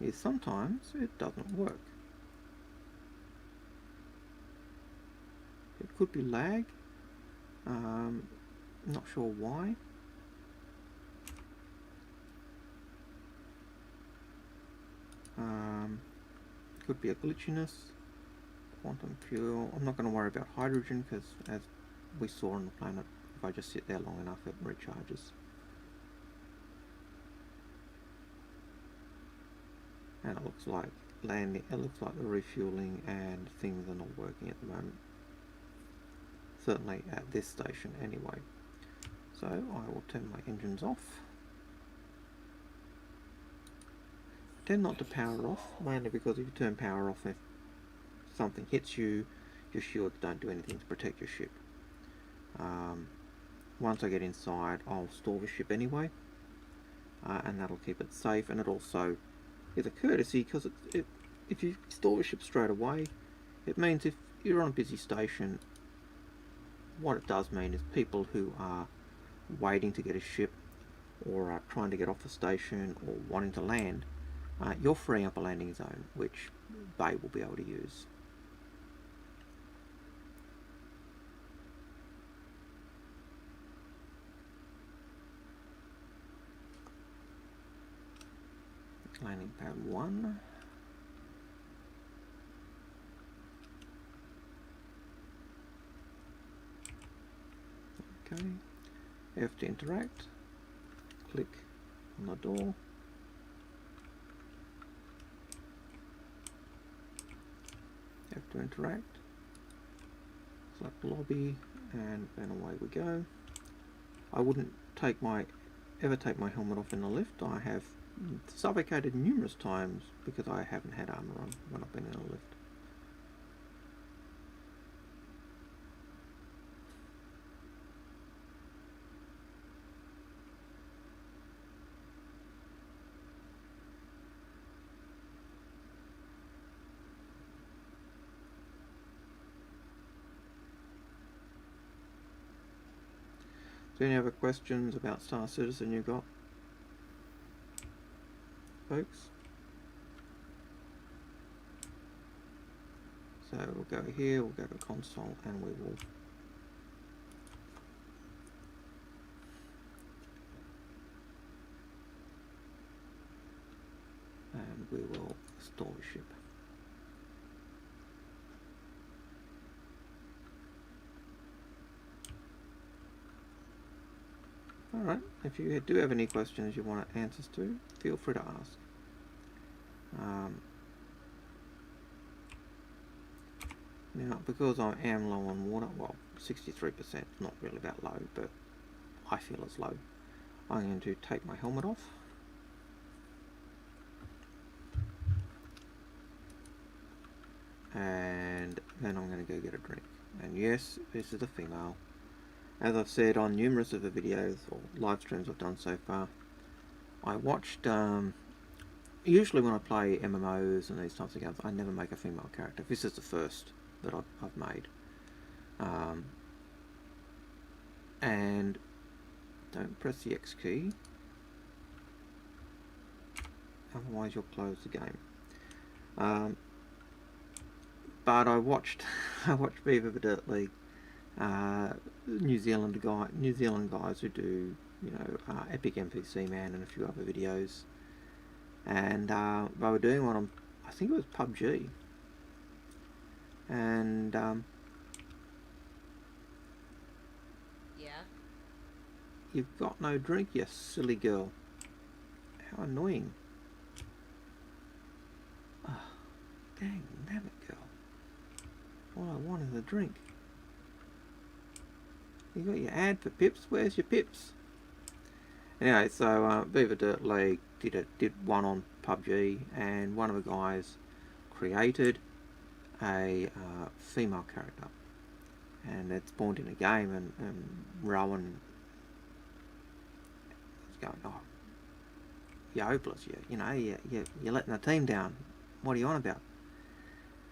is sometimes it doesn't work. It could be lag, not sure why. Could be a glitchiness, quantum fuel. I'm not going to worry about hydrogen because, as we saw on the planet, if I just sit there long enough it recharges. And it looks like landing. It looks like the refueling and things are not working at the moment. Certainly at this station anyway. So I will turn my engines off. Tend not to power off, mainly because if you turn power off, if something hits you, your shields don't do anything to protect your ship. Once I get inside, I'll store the ship anyway, and that'll keep it safe. And it also is a courtesy because if you store the ship straight away, it means if you're on a busy station, what it does mean is people who are waiting to get a ship or are trying to get off the station or wanting to land, you're freeing up a landing zone which they will be able to use. Landing pad 1. Okay, F to interact, click on the door, F to interact, select lobby, and then away we go. I wouldn't ever take my helmet off in the lift. I have suffocated numerous times because I haven't had armor on when I've been in a lift. So any other questions about Star Citizen you got, folks? So we'll go here, we'll go to console, and we will store the ship. Alright, if you do have any questions you want answers to, feel free to ask. Now, because I am low on water, well, 63%, not really that low, but I feel it's low, I'm going to take my helmet off. And then I'm going to go get a drink. And yes, this is a female. As I've said on numerous of the videos or live streams I've done so far, I watched, usually when I play MMOs and these types of games, I never make a female character. This is the first that I've made. And don't press the X key, otherwise you'll close the game. But I watched Viva the Dirt League, New Zealand guys who do, you know, Epic NPC Man and a few other videos, and they were doing one on, I think it was PUBG, and Yeah? you've got no drink, you silly girl. How annoying. Oh, dang, damn it, girl. All I want is a drink. You got your ad for pips? Where's your pips? Anyway, so Viva Dirt League did one on PUBG, and one of the guys created a female character, and it spawned in a game, and Rowan was going, "Oh, you're hopeless. You know, you're letting the team down. What are you on about?"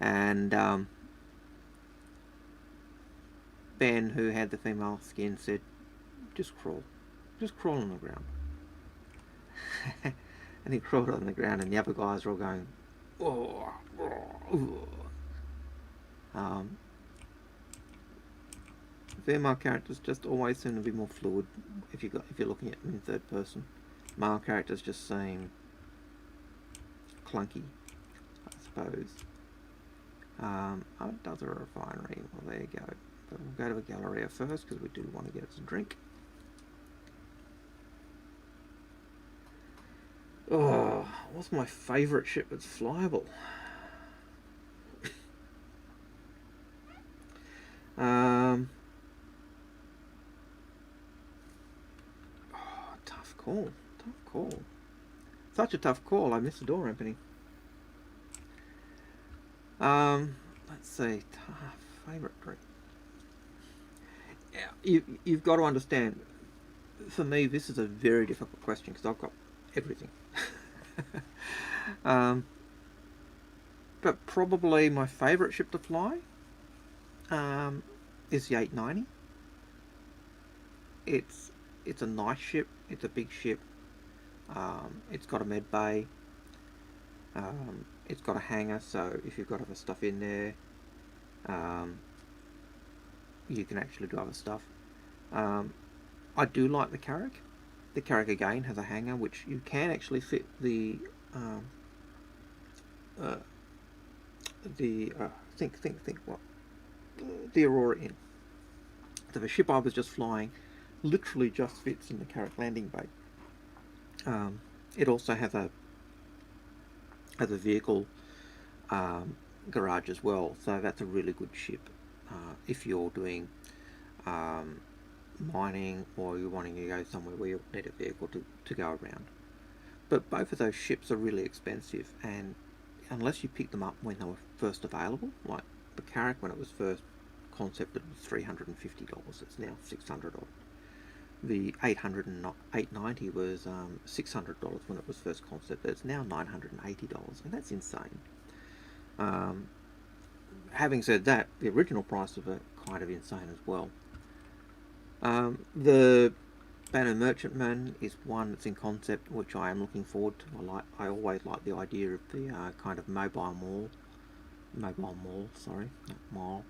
And Ben, who had the female skin, said, just crawl on the ground. And he crawled on the ground, and the other guys were all going, oh, oh, oh. Female characters just always seem to be more fluid if you're looking at them in third person. Male characters just seem clunky, I suppose. Oh, it does a refinery. Well, there you go. But we'll go to the Galleria first because we do want to get us a drink. Oh, what's my favourite ship that's flyable? call. Tough call. Such a tough call. I missed the door opening. Let's see. Tough favorite drink. Yeah, you've got to understand. For me, this is a very difficult question because I've got everything. But probably my favourite ship to fly is the 890. It's a nice ship. It's a big ship. It's got a med bay. It's got a hangar, so if you've got other stuff in there, you can actually do other stuff. I do like the Carrack. The Carrack again has a hangar which you can actually fit the the Aurora in. So the ship I was just flying literally just fits in the Carrack landing bay. It also has a vehicle garage as well, so that's a really good ship if you're doing mining or you're wanting to go somewhere where you need a vehicle to go around. But both of those ships are really expensive, and unless you pick them up when they were first available, like the Carrack when it was first concepted was $350, it's now $600 odd. The 890 was $600 when it was first concepted. It's now $980, and that's insane. Having said that, the original price of it kind of insane as well. The Banner Merchantman is one that's in concept, which I am looking forward to. I always like the idea of the kind of mobile mall. Sorry, not mall.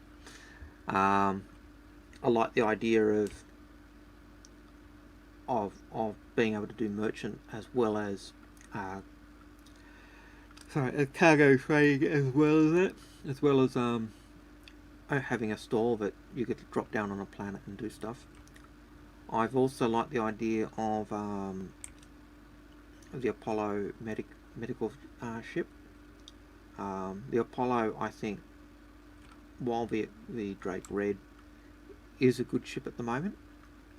I like the idea of being able to do merchant as well as a cargo trading as well as having a store that you could drop down on a planet and do stuff. I've also liked the idea of the Apollo medical ship. The Apollo, I think, while the Drake Red is a good ship at the moment,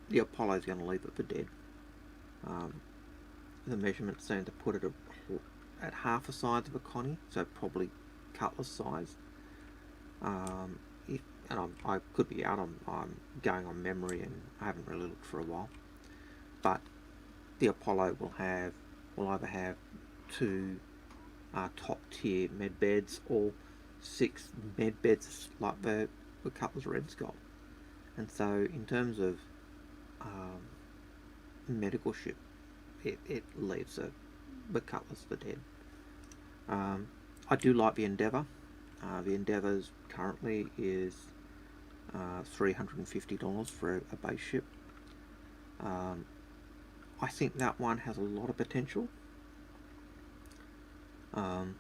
the Apollo is going to leave it for dead. The measurements seem to put it at half the size of a Connie, so probably Cutlass size. I could be out. I'm going on memory, and I haven't really looked for a while. But the Apollo will either have 2 top tier med beds or 6 med beds like the Cutlass Red's got. And so, in terms of medical ship, it leaves the Cutlass for dead. I do like the Endeavour. The Endeavour's currently is $350 for a base ship. I think that one has a lot of potential. It'd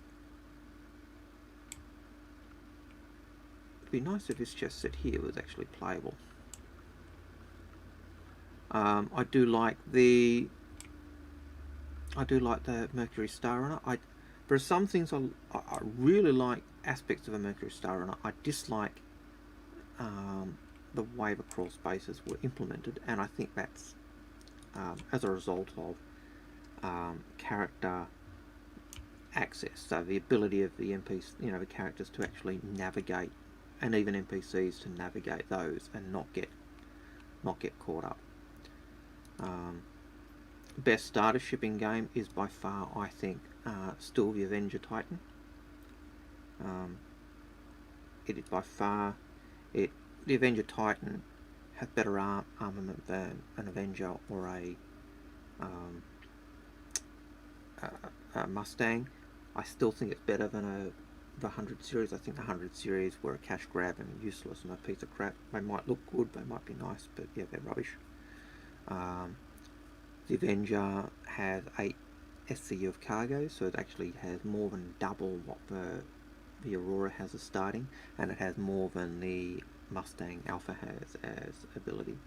be nice if this chest set here was actually playable. I do like the Mercury Star Runner. There are some things I really like aspects of a Mercury Star Runner. I dislike the way the crawl spaces were implemented, and I think that's as a result of character access. So the ability of the the characters to actually navigate, and even NPCs to navigate those and not get caught up. Best starter ship in game is by far, I think, still the Avenger Titan. It is by far the Avenger Titan has better armament than an Avenger or a Mustang. I still think it's better than the 100 series. I think the 100 series were a cash grab and useless and a piece of crap. They might look good, they might be nice, but yeah, they're rubbish. The Avenger has 8 SCU of cargo, so it actually has more than double what the Aurora has as starting, and it has more than the Mustang Alpha has as ability.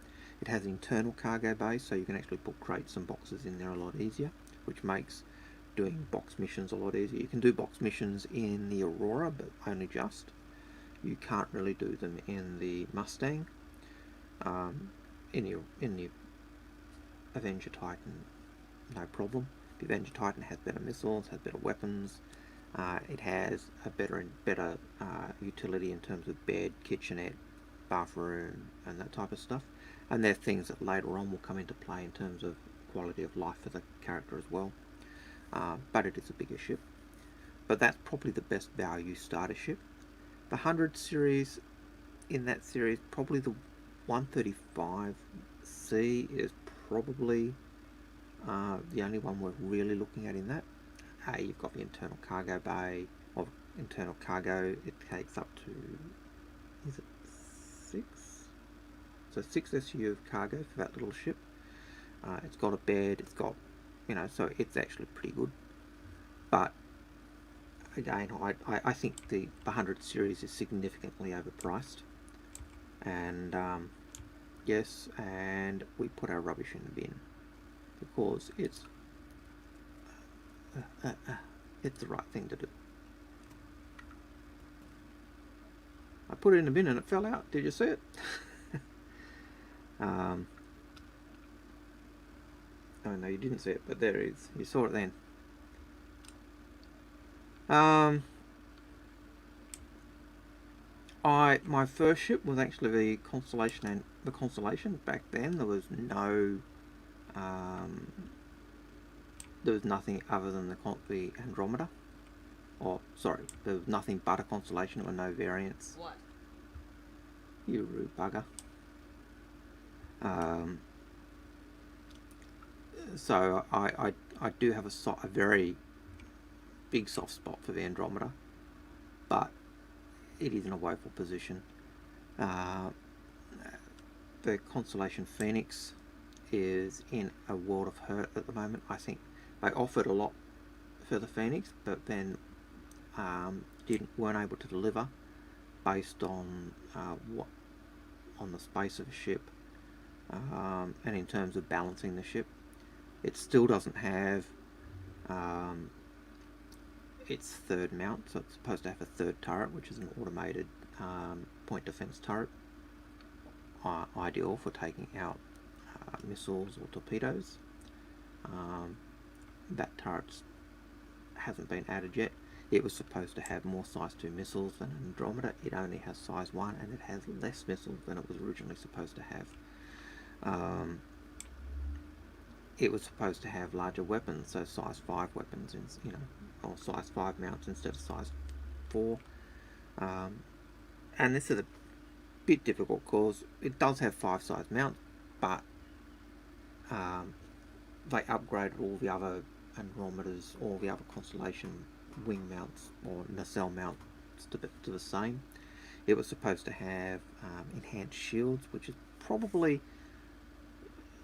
It has internal cargo bay, so you can actually put crates and boxes in there a lot easier, which makes doing box missions a lot easier. You can do box missions in the Aurora, but only just. You can't really do them in the Mustang. In the Avenger Titan, no problem. The Avenger Titan has better missiles, has better weapons. It has a better utility in terms of bed, kitchenette, bathroom, and that type of stuff. And they're things that later on will come into play in terms of quality of life for the character as well. But it is a bigger ship. But that's probably the best value starter ship. The 100 series, in that series, probably the 135C is probably the only one we're really looking at in that. You've got the internal cargo bay, or internal cargo. It takes up to, is it 6? So 6 SU of cargo for that little ship. It's got a bed, it's got, so it's actually pretty good. But again, I think the 100 series is significantly overpriced. And yes, and we put our rubbish in the bin because it's the right thing to do. I put it in the bin and it fell out. Did you see it? Oh no, you didn't see it, but there it is. You saw it then. My first ship was actually the Constellation, and the Constellation. Back then there was no there was nothing other than the Andromeda. Or sorry, there was nothing but a Constellation. There were no variants. What? You rude bugger. So I do have a very big soft spot for the Andromeda, but it is in a woeful position. The Constellation Phoenix is in a world of hurt at the moment. I think they offered a lot for the Phoenix, but then weren't able to deliver based on on the space of a ship, and in terms of balancing the ship. It still doesn't have its third mount, so it's supposed to have a third turret, which is an automated point defense turret, ideal for taking out missiles or torpedoes. That turret hasn't been added yet. It was supposed to have more size 2 missiles than Andromeda. It only has size 1, and it has less missiles than it was originally supposed to have. It was supposed to have larger weapons, so size 5 weapons, or size 5 mounts instead of size 4. And this is a bit difficult because it does have 5 size mounts, but they upgraded all the other Andromedas, all the other Constellation wing mounts or nacelle mounts to the same. It was supposed to have enhanced shields, which is probably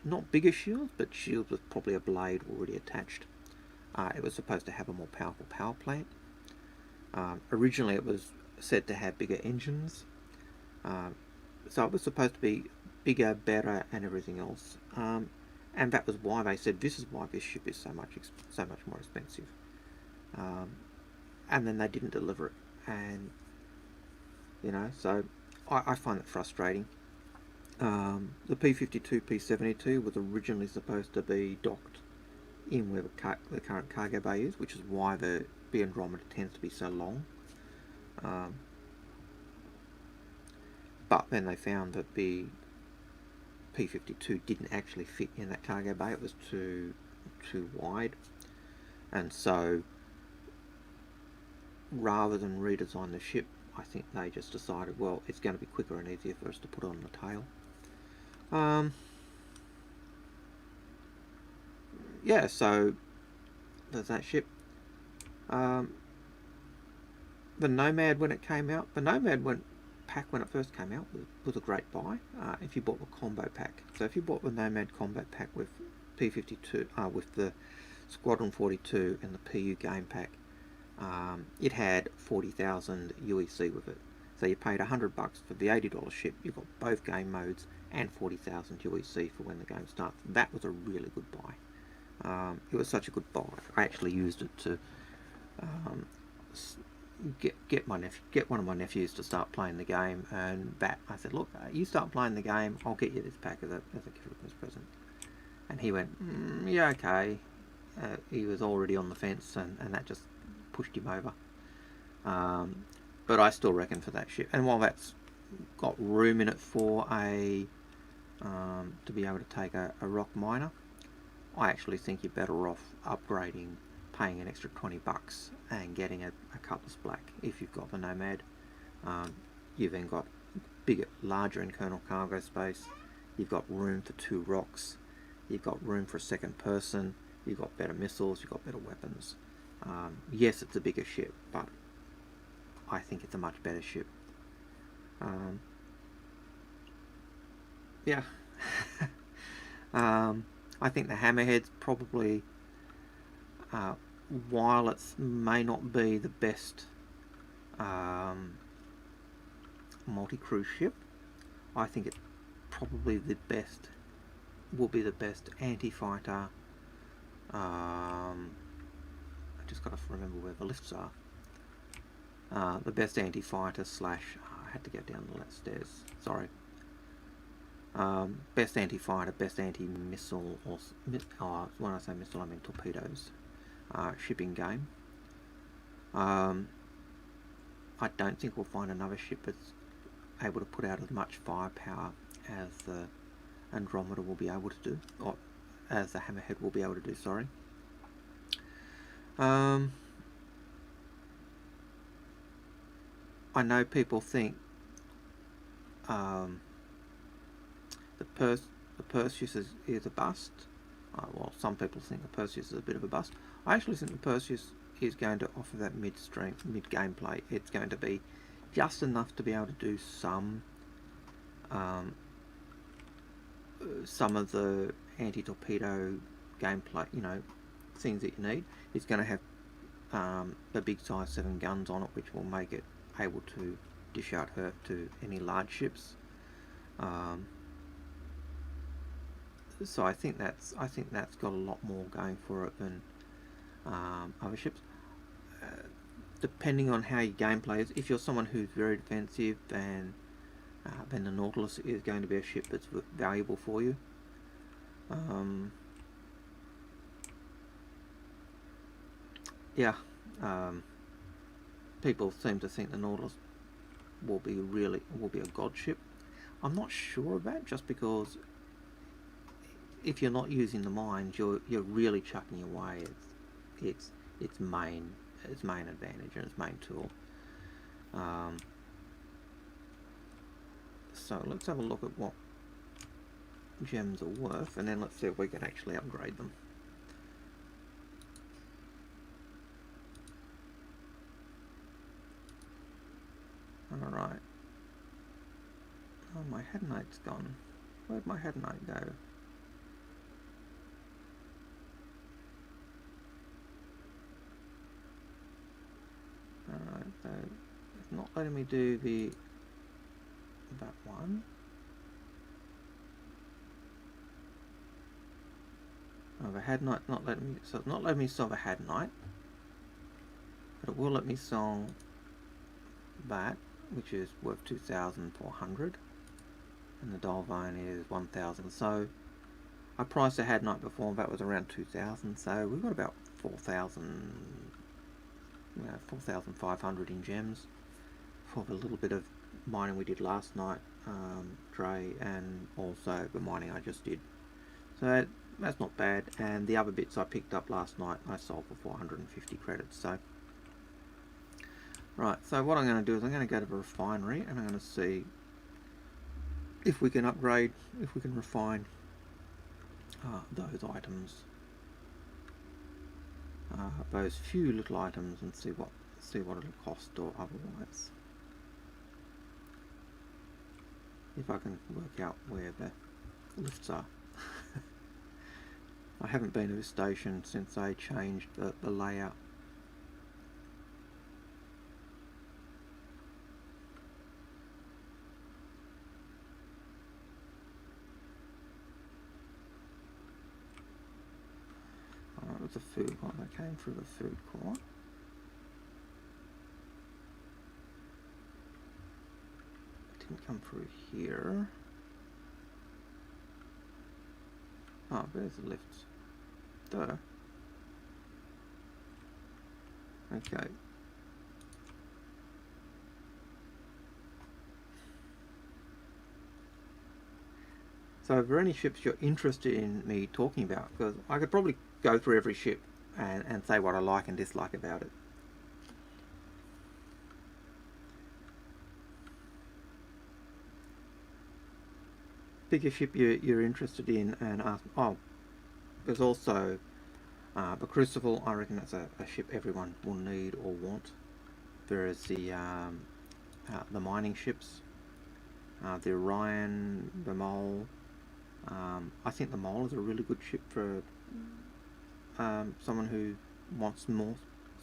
not bigger shields, but shields with probably a blade already attached. It was supposed to have a more powerful power plant. Originally it was said to have bigger engines, so it was supposed to be bigger, better, and everything else. And that was why they said this is why this ship is so much more expensive. And then they didn't deliver it, and so I find it frustrating. The P-52, P-72 was originally supposed to be docked in where the current cargo bay is, which is why the Andromeda tends to be so long. But then they found that the P-52 didn't actually fit in that cargo bay. It was too wide, and so rather than redesign the ship, I think they just decided, well, it's going to be quicker and easier for us to put it on the tail. Yeah, so there's that ship. The Nomad, when it came out, the Nomad pack when it first came out was a great buy if you bought the combo pack. So if you bought the Nomad combo pack with P-52, with the Squadron 42 and the PU game pack, it had 40,000 UEC with it. So you paid $100 for the $80 ship. You got both game modes and 40,000 UEC for when the game starts. That was a really good buy. It was such a good buy. I actually used it to get one of my nephews to start playing the game, and I said, look, you start playing the game, I'll get you this pack as a Christmas present. And he went, yeah, okay. he was already on the fence, and that just pushed him over. But I still reckon for that ship, and while that's got room in it for a to be able to take a rock miner, I actually think you're better off upgrading, paying an extra $20 and getting a Cutlass Black if you've got the Nomad. You've then got bigger, larger internal cargo space, you've got room for 2 rocks, you've got room for a second person, you've got better missiles, you've got better weapons. Yes, it's a bigger ship, but I think it's a much better ship. Yeah. I think the Hammerhead's probably, while it may not be the best multi-crew ship, I think it's probably the best, will be the best anti-fighter. I just got to remember where the lifts are. The best anti-fighter slash, I had to get down the stairs, sorry. Best anti-fighter, best anti-missile, or when I say missile I mean torpedoes, shipping game. I don't think we'll find another ship that's able to put out as much firepower as the Andromeda will be able to do, or as the Hammerhead will be able to do, sorry. I know people think the Perseus is a bust. Well, some people think the Perseus is a bit of a bust. I actually think the Perseus is going to offer that mid-strength, mid-gameplay. It's going to be just enough to be able to do some of the anti-torpedo gameplay, you know, things that you need. It's going to have the big size 7 guns on it, which will make it able to dish out hurt to any large ships. So I think that's got a lot more going for it than other ships. Depending on how your gameplay is, if you're someone who's very defensive, then the Nautilus is going to be a ship that's valuable for you. Yeah, people seem to think the Nautilus will be a god ship. I'm not sure of that, just because if you're not using the mines, you're really chucking away its main advantage and its main tool. So let's have a look at what gems are worth, and then let's see if we can actually upgrade them. Alright. Oh, my head knight's gone. Where'd my head knight go? Alright, so it's not letting me do that one. Oh, the head knight not letting me, so it's not letting me sell the head knight, but it will let me sell that, which is worth 2,400, and the Dolvine is 1,000. So I priced the head knight before, that was around 2,000, so we've got about 4,500 in gems for the little bit of mining we did last night, Dre, and also the mining I just did. So that's not bad, and the other bits I picked up last night I sold for 450 credits. So right, so what I'm going to do is I'm going to go to the refinery, and I'm going to see if we can upgrade, if we can refine those items, those few little items, and see what it'll cost or otherwise. If I can work out where the lifts are. I haven't been to this station since they changed the layout. Alright, it was a food court. I came through the food court. Didn't come through here. Oh, there's the lifts. Duh. Okay. So are there any ships you're interested in me talking about? Because I could probably go through every ship and say what I like and dislike about it. Pick a ship you're interested in and ask. Oh, there's also the Crucible. I reckon that's a ship everyone will need or want. There is the mining ships, the Orion, the Mole. I think the Mole is a really good ship for someone who wants more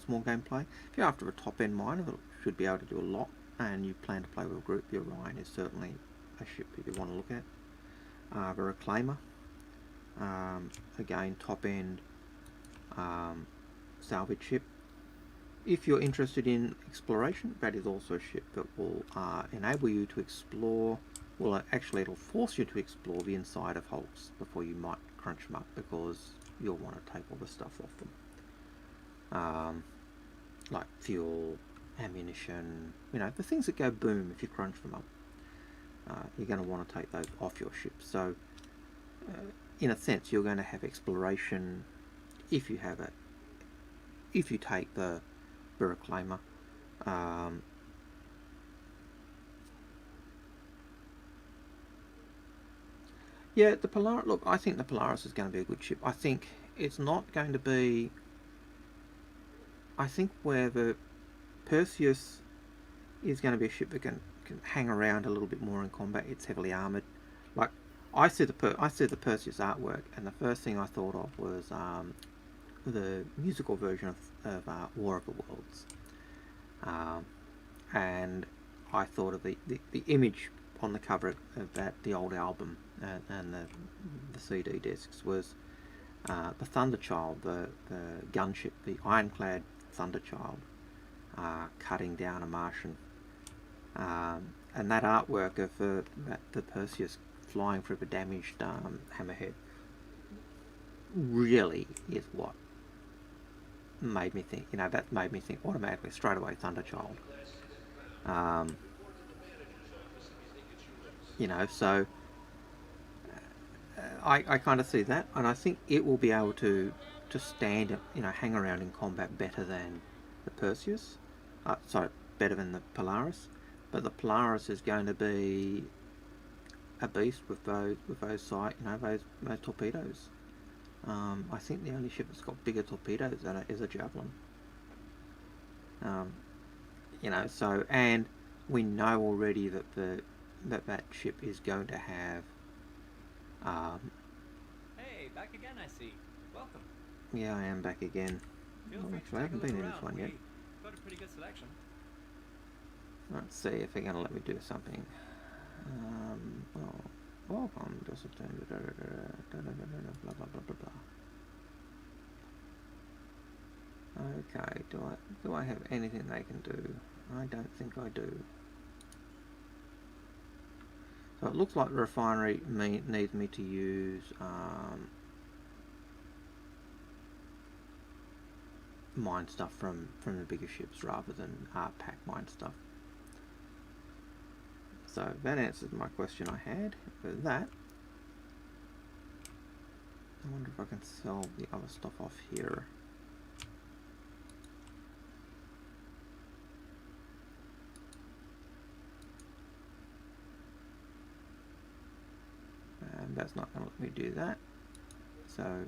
small gameplay. If you're after a top end miner that should be able to do a lot and you plan to play with a group, the Orion is certainly a ship that you want to look at. The Reclaimer, again top end salvage ship. If you're interested in exploration, that is also a ship that will enable you to explore. Well, actually it'll force you to explore the inside of hulks before you might crunch them up, because you'll want to take all the stuff off them. Like fuel, ammunition, you know, the things that go boom if you crunch them up. You're going to want to take those off your ship. So, in a sense, you're going to have exploration if you have it. If you take the Reclaimer. Yeah, the Polaris. Look, I think the Polaris is going to be a good ship. I think it's not going to be. I think where the Perseus is going to be a ship that can hang around a little bit more in combat. It's heavily armoured. Like I see the Perseus artwork, and the first thing I thought of was the musical version of War of the Worlds, and I thought of the image on the cover of the old album and the CD discs was the Thunderchild, the gunship, the ironclad Thunderchild, cutting down a Martian. And that artwork of the Perseus flying through the damaged hammerhead really is what made me think, that made me think automatically straight away Thunderchild. So I kind of see that, and I think it will be able to stand, hang around in combat better than the Perseus. Better than the Polaris. But the Polaris is going to be a beast with those those torpedoes. I think the only ship that's got bigger torpedoes than it is a Javelin. So, and we know already that that ship is going to have. Hey, back again, I see. Welcome. Yeah, I am back again. Actually, I haven't been in this one yet. Got a pretty good selection. Let's see if they're going to let me do something. Welcome, Jusatoon. Blah blah blah blah blah. Okay, do I have anything they can do? I don't think I do. So it looks like the refinery needs me to use mine stuff from the bigger ships rather than pack mine stuff. So that answers my question I had with that. I wonder if I can sell the other stuff off here. And that's not going to let me do that. So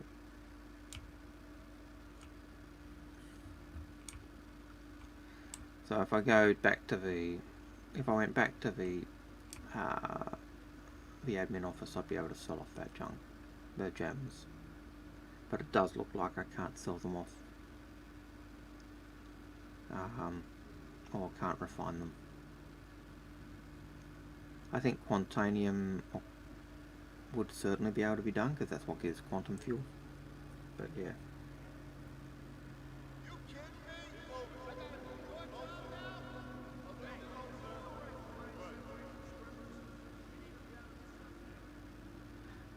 if I go back to if I went back to the admin office, I'd be able to sell off that junk, the gems. But it does look like I can't sell them off, or can't refine them. I think Quantanium would certainly be able to be done, because that's what gives quantum fuel. But yeah.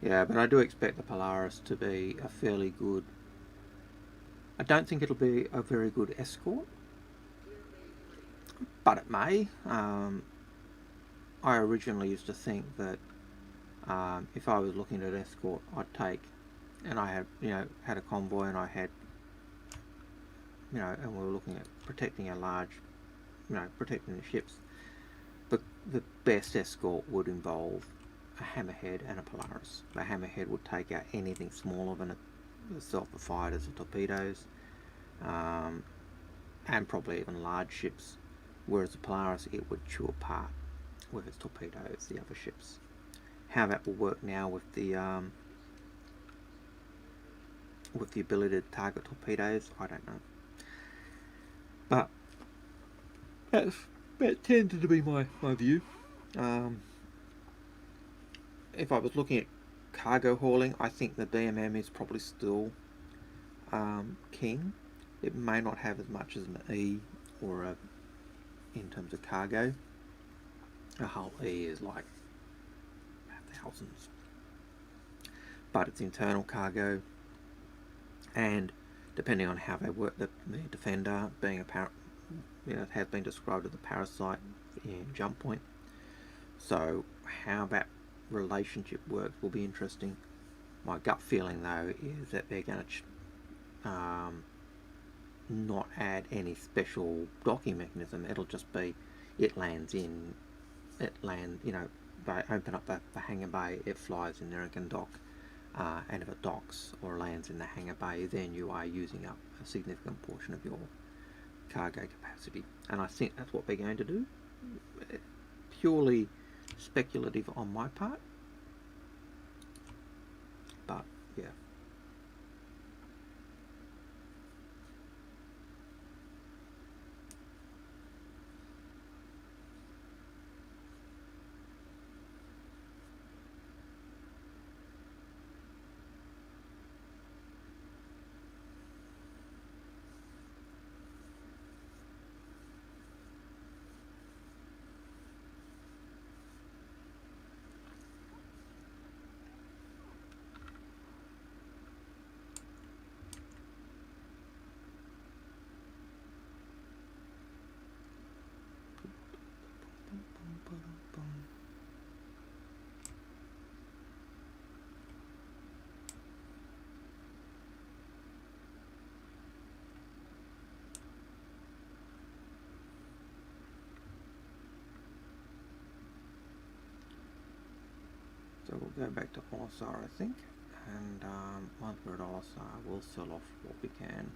Yeah, but I do expect the Polaris to be a fairly good... I don't think it'll be a very good escort, but it may. I originally used to think that if I was looking at escort, I'd take, and I had, had a convoy, and I had, and we were looking at protecting a large, protecting the ships. The best escort would involve a hammerhead and a Polaris. The hammerhead would take out anything smaller than the self-fighters or torpedoes, and probably even large ships. Whereas the Polaris, it would chew apart with its torpedoes the other ships. How that will work now with the ability to target torpedoes, I don't know. But that tended to be my view. If I was looking at cargo hauling, I think the BMM is probably still king. It may not have as much as an E or in terms of cargo. A hull E is like thousands, but it's internal cargo, and depending on how they work, the Defender being it has been described as a parasite in jump point. So how that relationship works will be interesting. My gut feeling though is that they're going to not add any special docking mechanism. It'll just be they open up the hangar bay, it flies in there and can dock, and if it docks or lands in the hangar bay, then you are using up a significant portion of your cargo capacity, and I think that's what they're going to do. Purely speculative on my part, but yeah. So we'll go back to Olisar, I think, and once we're at Olisar, we'll sell off what we can.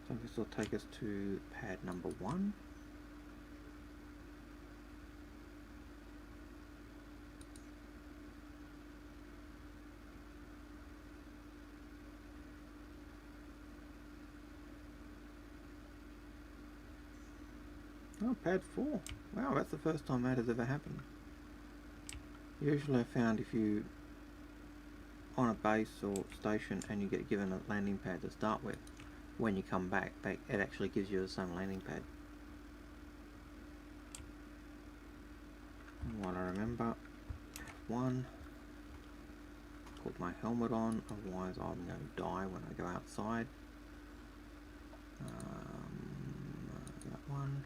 So this will take us to pad number 1. Oh, pad 4. Wow, that's the first time that has ever happened. Usually I found if you on a base or station and you get given a landing pad to start with, when you come back, it actually gives you the same landing pad. And what I remember, F1, put my helmet on, otherwise I'm going to die when I go outside. That one.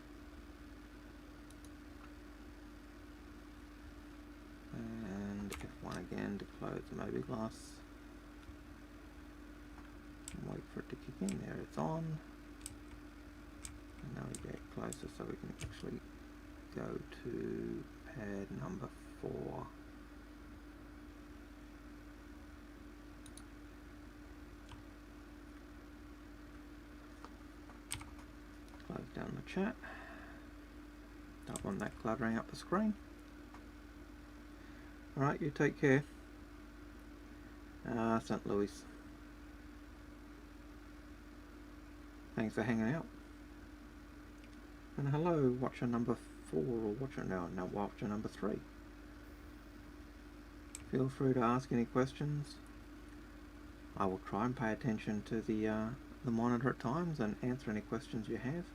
And F1 again to close the mobiGlas. Wait for it to kick in. There it's on. And now we get closer so we can actually go to pad number 4. Close down the chat. Don't want that cluttering up the screen. Alright, you take care. St. Louis. Thanks for hanging out. And hello, watcher number 4 or watcher watcher number 3. Feel free to ask any questions. I will try and pay attention to the monitor at times and answer any questions you have.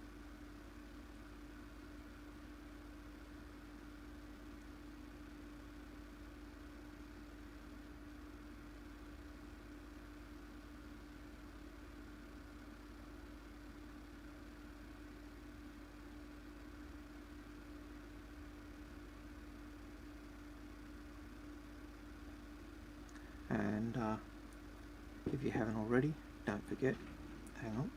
And if you haven't already, don't forget, hang on.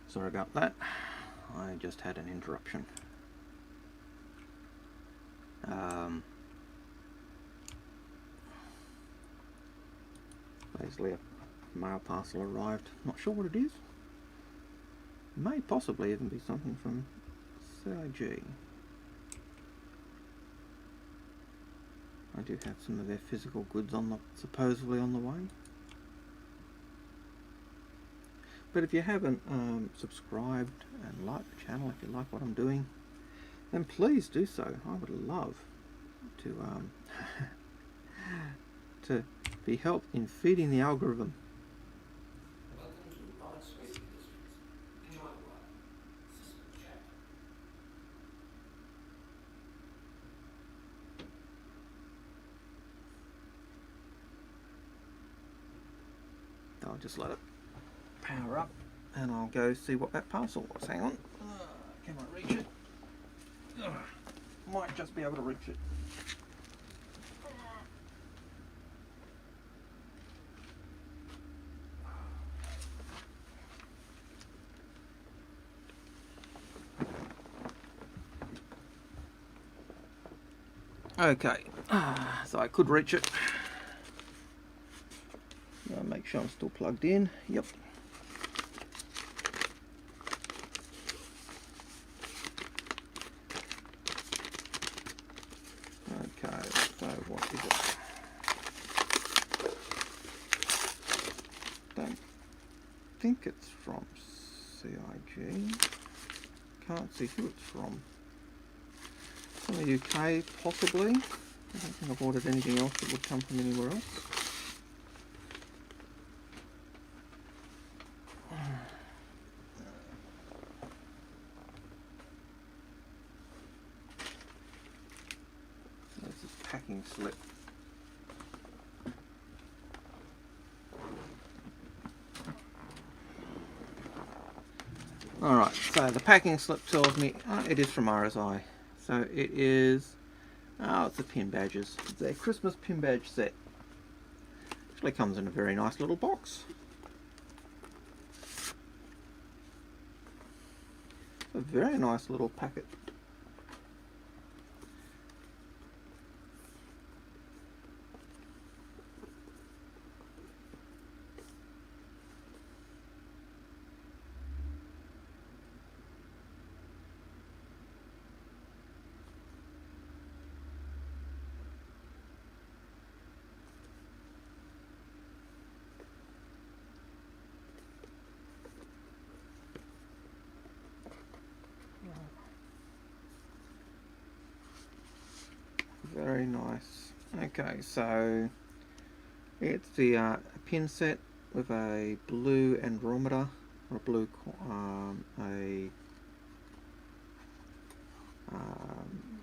Sorry about that, I just had an interruption. Basically a mail parcel arrived, not sure what it is. May possibly even be something from CIG. I do have some of their physical goods on the, supposedly on the way. But if you haven't subscribed and liked the channel, if you like what I'm doing, then please do so. I would love to to be helped in feeding the algorithm. Welcome to Robert's Racing Industries. Enjoy the ride. System check. I'll just let it power up and I'll go see what that parcel was. Hang on. Can I reach it? Might just be able to reach it. Okay, so I could reach it. Make sure I'm still plugged in. Yep. Okay, so what is it? Don't think it's from CIG. Can't see who it's from. From the UK, possibly. I don't think I've ordered anything else that would come from anywhere else. There's this packing slip. Alright, so the packing slip tells me it is from RSI. So it is, it's the pin badges. It's a Christmas pin badge set. Actually comes in a very nice little box. A very nice little packet. Very nice. Okay, so it's the pin set with a blue Andromeda, or a blue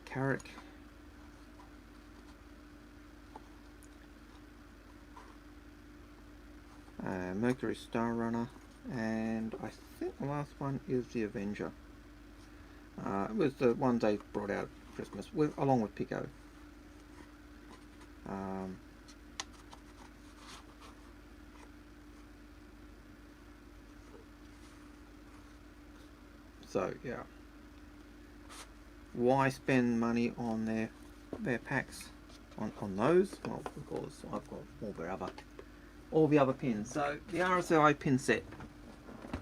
Carrick, Mercury Star Runner, and I think the last one is the Avenger. It was the ones they brought out at Christmas, along with Pico. So yeah, why spend money on their packs on those? Well, because I've got all the other pins. So the RSI pin set,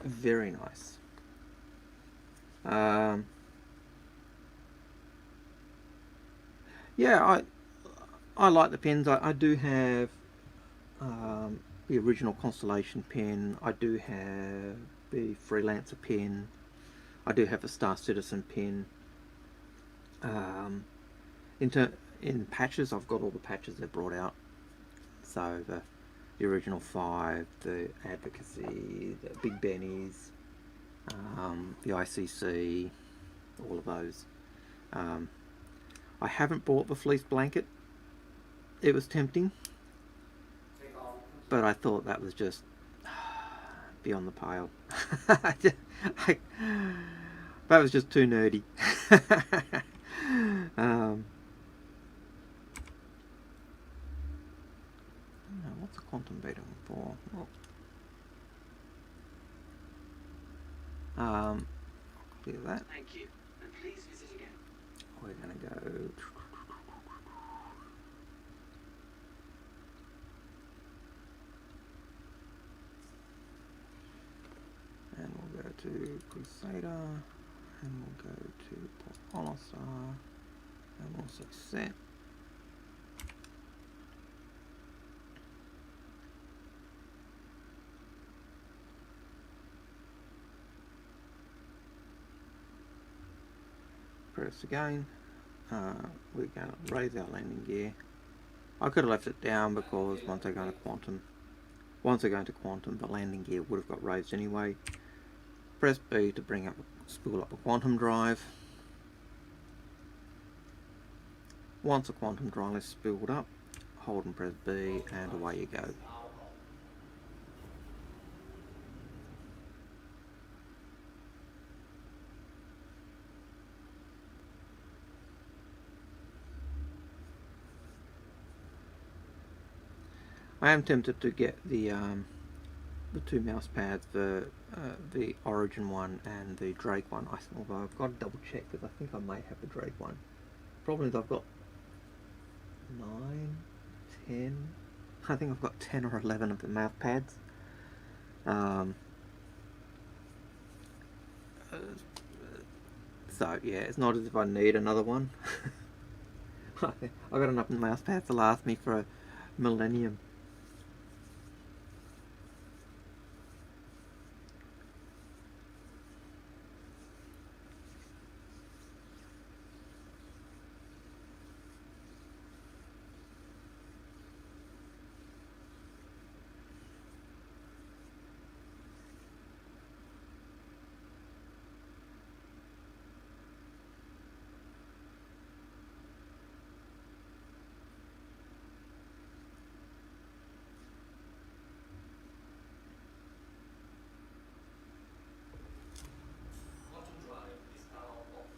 very nice. Yeah, I like the pins. I do have the original Constellation pin. I do have the Freelancer pin. I do have the Star Citizen pin. In patches, I've got all the patches they brought out. So the original 5, the Advocacy, the Big Bennies, the ICC, all of those. I haven't bought the fleece blanket. It was tempting, but I thought that was just beyond the pale. That was just too nerdy. What's a quantum beta for? I'll clear that. Thank you, and please visit again. We're going to go... and we'll go to Crusader, and we'll go to Port Olisar, and we'll also set. Press again. We're going to raise our landing gear. I could have left it down because once I go into quantum, the landing gear would have got raised anyway. Press B to spool up a quantum drive. Once a quantum drive is spooled up, hold and press B, and away you go. I am tempted to get the 2 mouse pads, the Origin one and the Drake one. Although I've got to double check because I think I might have the Drake one. Problem is I've got 9, 10. I think I've got 10 or 11 of the mouse pads. So yeah, it's not as if I need another one. I've got enough mouse pads to last me for a millennium. Quantum drive is now off.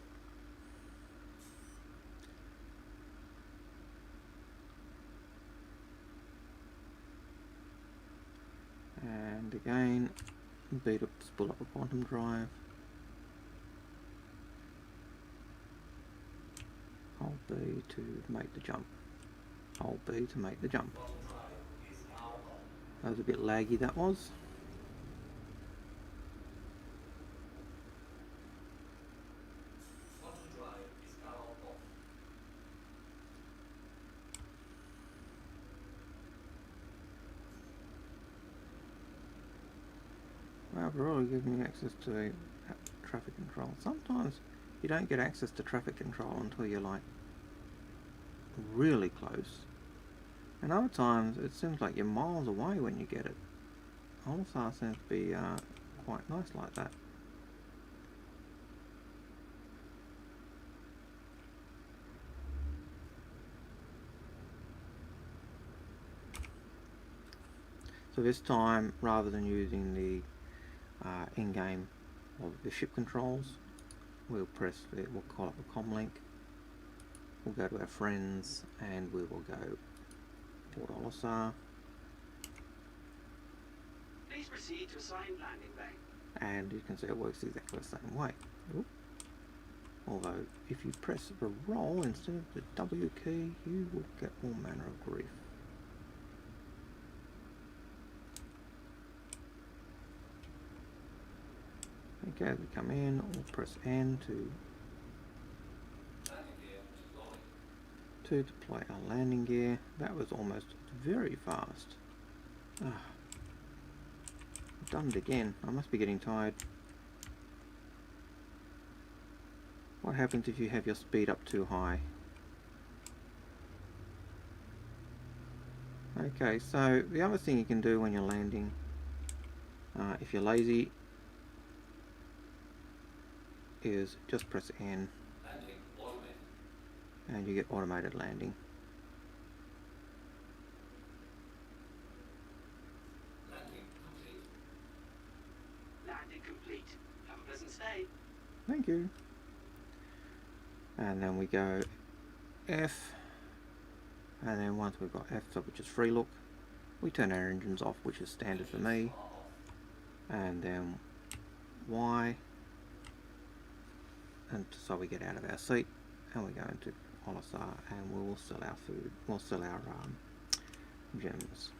And again, B to spool up a quantum drive. Hold B to make the jump. Hold B to make the jump. Quantum drive is now on. That was a bit laggy, that was. Quantum drive is now off. Well, Aurora gives me access to traffic control. Sometimes you don't get access to traffic control until you're like really close. And other times it seems like you're miles away when you get it. Olisar seems to be quite nice like that. So this time, rather than using the in-game or the ship controls, we'll call up the comlink, we'll go to our friends, and we will go Port Olisar, Please proceed to assigned landing bay. and you can see it works exactly the same way. Oop. Although if you press the roll instead of the W key, you will get all manner of grief. Okay, as we come in, we'll press N to Landing gear deployed. deploy our landing gear. That was almost very fast. I've done it again. I must be getting tired. What happens if you have your speed up too high? Okay, so the other thing you can do when you're landing, if you're lazy, is just press N Landing automated. and you get automated landing. Q, and then we go F, and then once we've got F, so which is free look, we turn our engines off, which is standard for me, and then Y, and so we get out of our seat, and we go into Olisar, and we will sell our food, we'll sell our gems.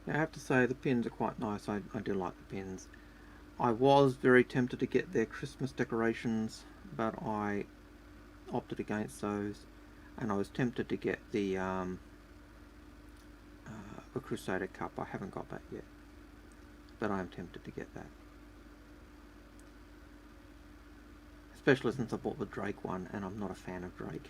Now I have to say the pins are quite nice. I do like the pins. I was very tempted to get their Christmas decorations, but I opted against those, and I was tempted to get the Crusader Cup. I haven't got that yet, but I am tempted to get that, especially since I bought the Drake one, and I'm not a fan of Drake.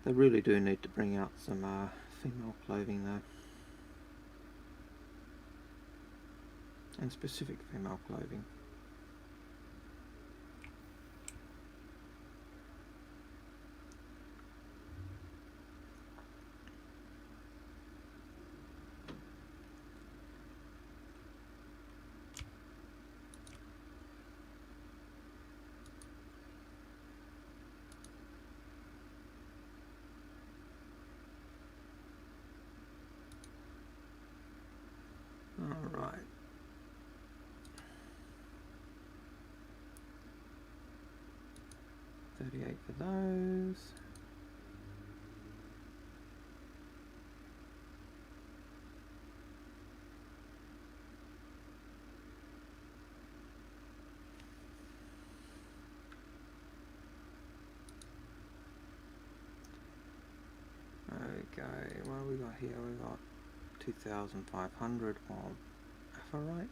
They really do need to bring out some female clothing though, and specific female clothing. Alright. $38 for those. Okay, what have we got here? We got 2,500 of Aurora,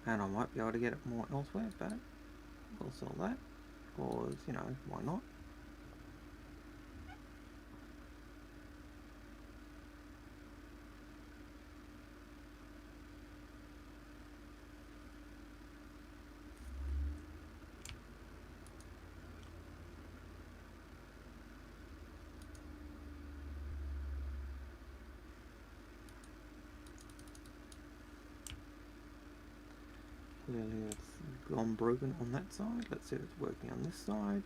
and I might be able to get it more elsewhere, but we'll sell that, because, you know, why not? Clearly it's gone broken on that side. Let's see if it's working on this side.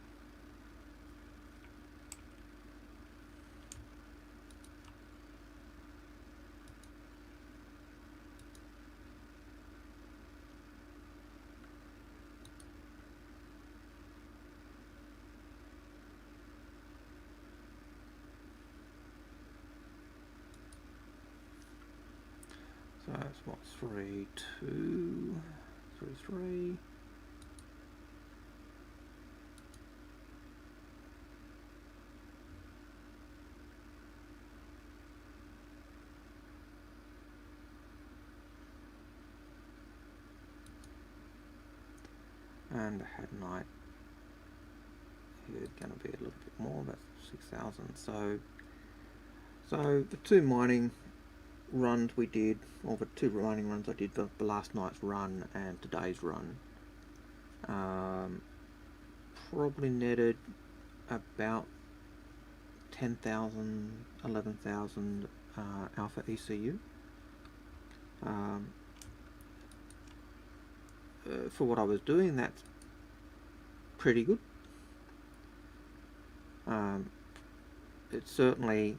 So that's what's 3, 2, 3, 3. And I had night. Here's going to be a little bit more, that's 6,000. So the two mining runs we did, or the two mining runs I did, the last night's run and today's run, probably netted about 10,000, 11,000 alpha ECU. For what I was doing, that's pretty good. It certainly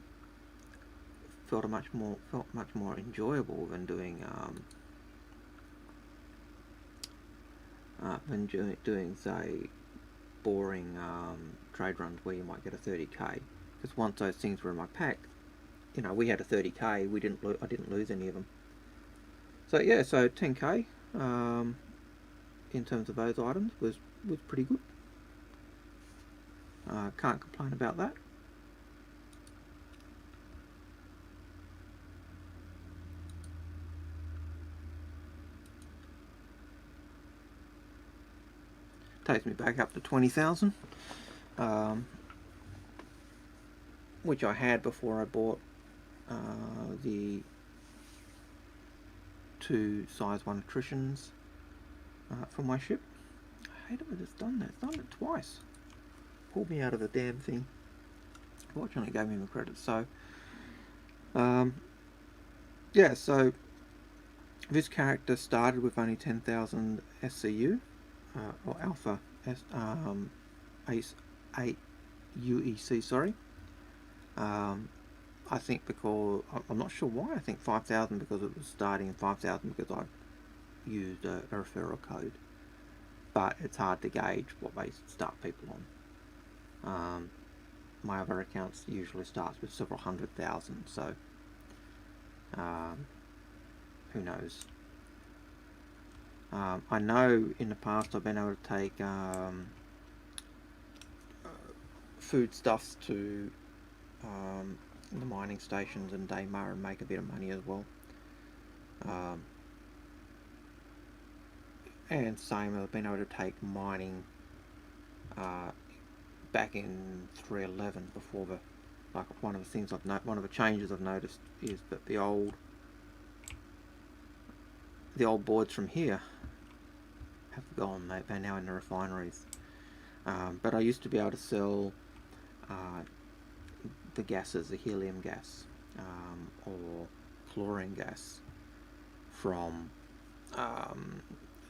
felt much more enjoyable than doing say boring trade runs where you might get a 30k. Because once those things were in my pack, you know, we had a 30k. I didn't lose any of them. So yeah, so 10k. in terms of those items was pretty good. Can't complain about that. Takes me back up to 20,000, which I had before I bought the 2 size 1 attritions for my ship. I hate it when it's done that. It's done it twice. Pulled me out of the damn thing. Fortunately, gave me my credit. So, yeah. So this character started with only 10,000 SCU or Alpha Ace 8 UEC. Sorry. I think because I'm not sure why. I think 5,000 because it was starting, and 5,000 because I used a referral code. But it's hard to gauge what they start people on. My other accounts usually starts with several 100,000, so who knows. I know in the past I've been able to take foodstuffs to the mining stations and Daymar and make a bit of money as well. And same, I've been able to take mining back in 3.11 before the, like, one of the things one of the changes I've noticed is that the old boards from here have gone. They're now in the refineries. But I used to be able to sell the gases, the helium gas or chlorine gas from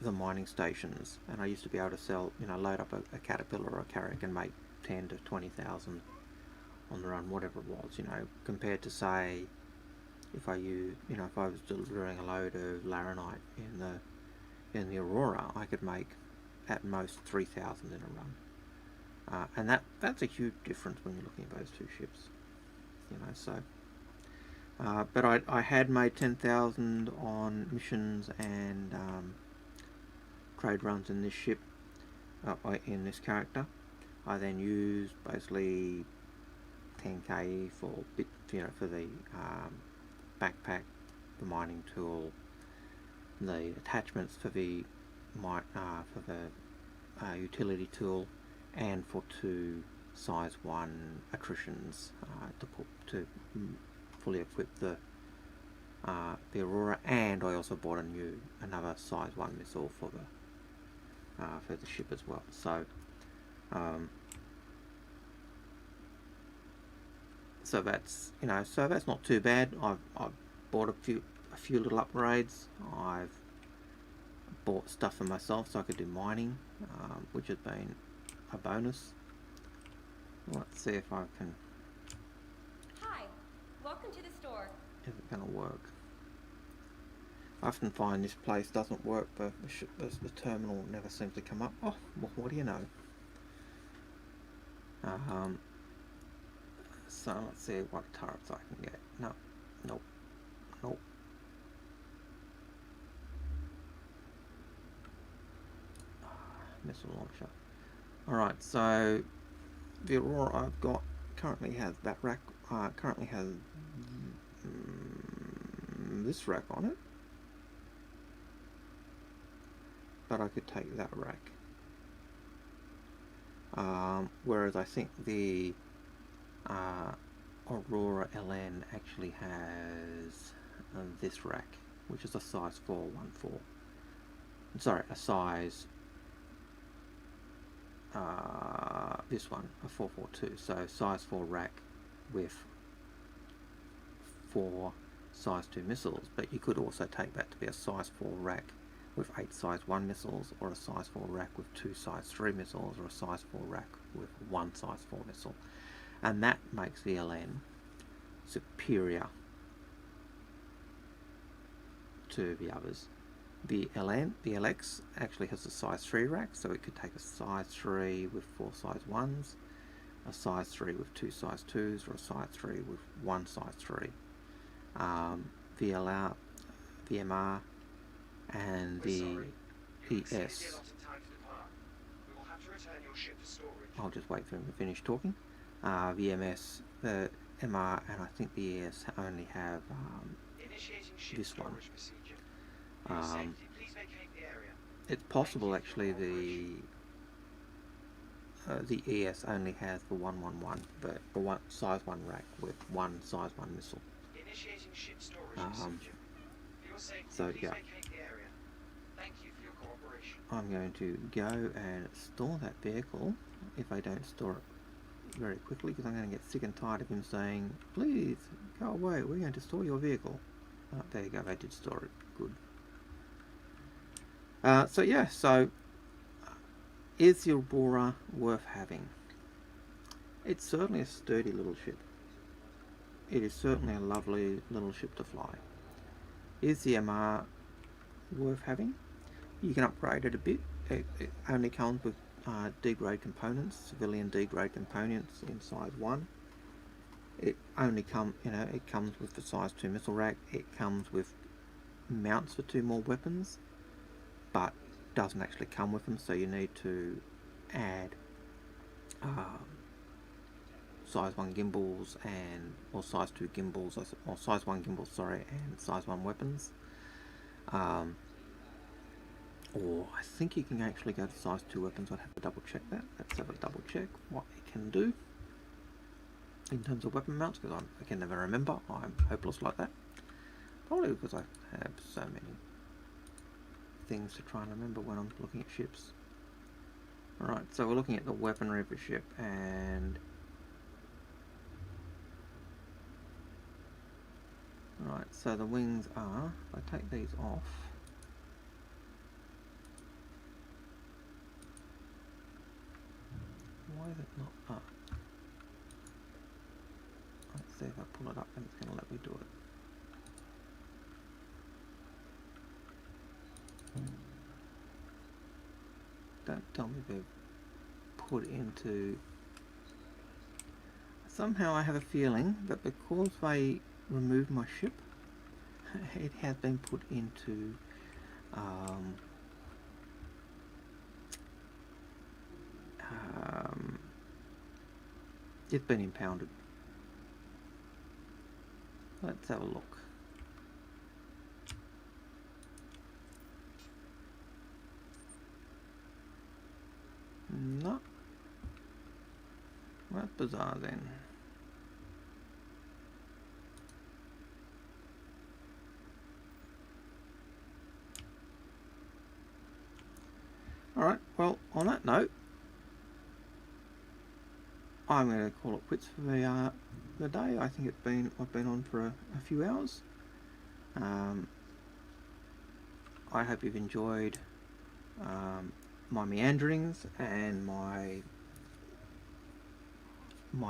the mining stations, and I used to be able to sell, load up a Caterpillar or a Carrack and make 10 to 20,000 on the run, whatever it was, compared to, say, if I was delivering a load of laranite in the Aurora, I could make at most 3,000 in a run, and that's a huge difference when you're looking at those two ships, so. But I had made 10,000 on missions and trade runs in this ship, in this character. I then used basically 10k for for the backpack, the mining tool, the attachments for the utility tool, and for 2 size 1 attritions to fully equip the Aurora, and I also bought another size 1 missile for the ship as well. So so that's that's not too bad. I've bought a few little upgrades. I've bought stuff for myself so I could do mining, which has been a bonus. Let's see if I can. Hi, welcome to the store. Is it going to work? I often find this place doesn't work, but the terminal never seems to come up. Oh, well, what do you know? So let's see what turrets I can get. No, nope, nope. Missile launcher. Alright, so the Aurora I've got currently has that rack. Currently has this rack on it, but I could take that rack. Whereas I think the Aurora LN actually has this rack, which is a size 414. Sorry, a size. This one, a 442. So size 4 rack with 4 size 2 missiles, but you could also take that to be a size 4 rack with 8 size 1 missiles, or a size 4 rack with 2 size 3 missiles, or a size 4 rack with 1 size 4 missile. And that makes the LN superior to the others. The LX actually has a size 3 rack, so it could take a size 3 with 4 size 1s, a size 3 with 2 size 2s, or a size 3 with 1 size 3. VMR and the ES. I'll just wait for him to finish talking. VMS, the MR, and I think the ES only have this one. It's possible actually the ES only has the 111, the one size 1 rack with one size 1 missile. So yeah, I'm going to go and store that vehicle if I don't store it very quickly, because I'm going to get sick and tired of him saying, please go away, we're going to store your vehicle. There you go, I did store it. Good. So yeah, so is the Aurora worth having? It's certainly a sturdy little ship. It is certainly a lovely little ship to fly. Is the MR worth having? You can upgrade it a bit. It only comes with D-grade components, civilian D-grade components in size 1. It only it comes with the size 2 missile rack. It comes with mounts for 2 more weapons, but doesn't actually come with them, so you need to add size 1 gimbals or size 2 gimbals, or size 1 gimbals, sorry, and size 1 weapons. Or I think you can actually go to size 2 weapons. I'd have to double check that. Let's have a double check what it can do in terms of weapon mounts, because I can never remember. I'm hopeless like that. Probably because I have so many things to try and remember when I'm looking at ships. Alright, so we're looking at the weaponry of the ship, and right, so the wings are, if I take these off, why is it not up? Let's see if I pull it up and it's going to let me do it. Don't tell me they've put into... Somehow I have a feeling that because they removed my ship, it has been put into it's been impounded. Let's have a look. No. That's bizarre then. Alright, well, on that note, I'm going to call it quits for the day. I think I've been on for a few hours. I hope you've enjoyed my meanderings and my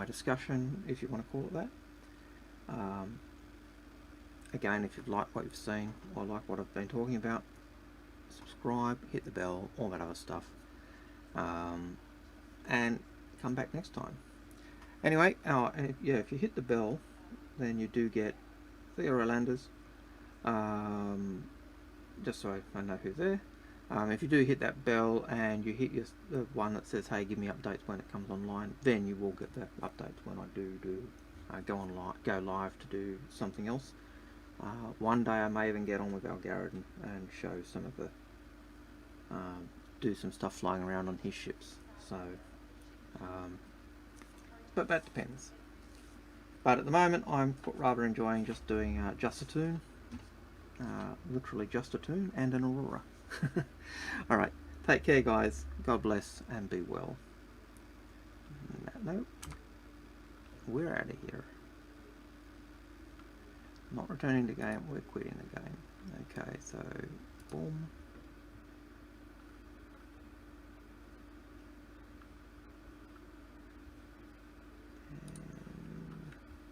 discussion, if you want to call it that. Again, if you've liked what you've seen or like what I've been talking about, subscribe, hit the bell, all that other stuff, and come back next time. Anyway, and if you hit the bell, then you do get the Orlanders, just so I know who's there. If you do hit that bell and you hit the one that says, hey, give me updates when it comes online, then you will get the updates when I do go live to do something else. One day I may even get on with Algared and show some of the do some stuff flying around on his ships. So but that depends. But at the moment I'm rather enjoying just doing Jusatoon, literally Jusatoon, and an Aurora. Alright, take care guys, God bless and be well. No, we're out of here. Not returning the game, we're quitting the game. Okay, so boom.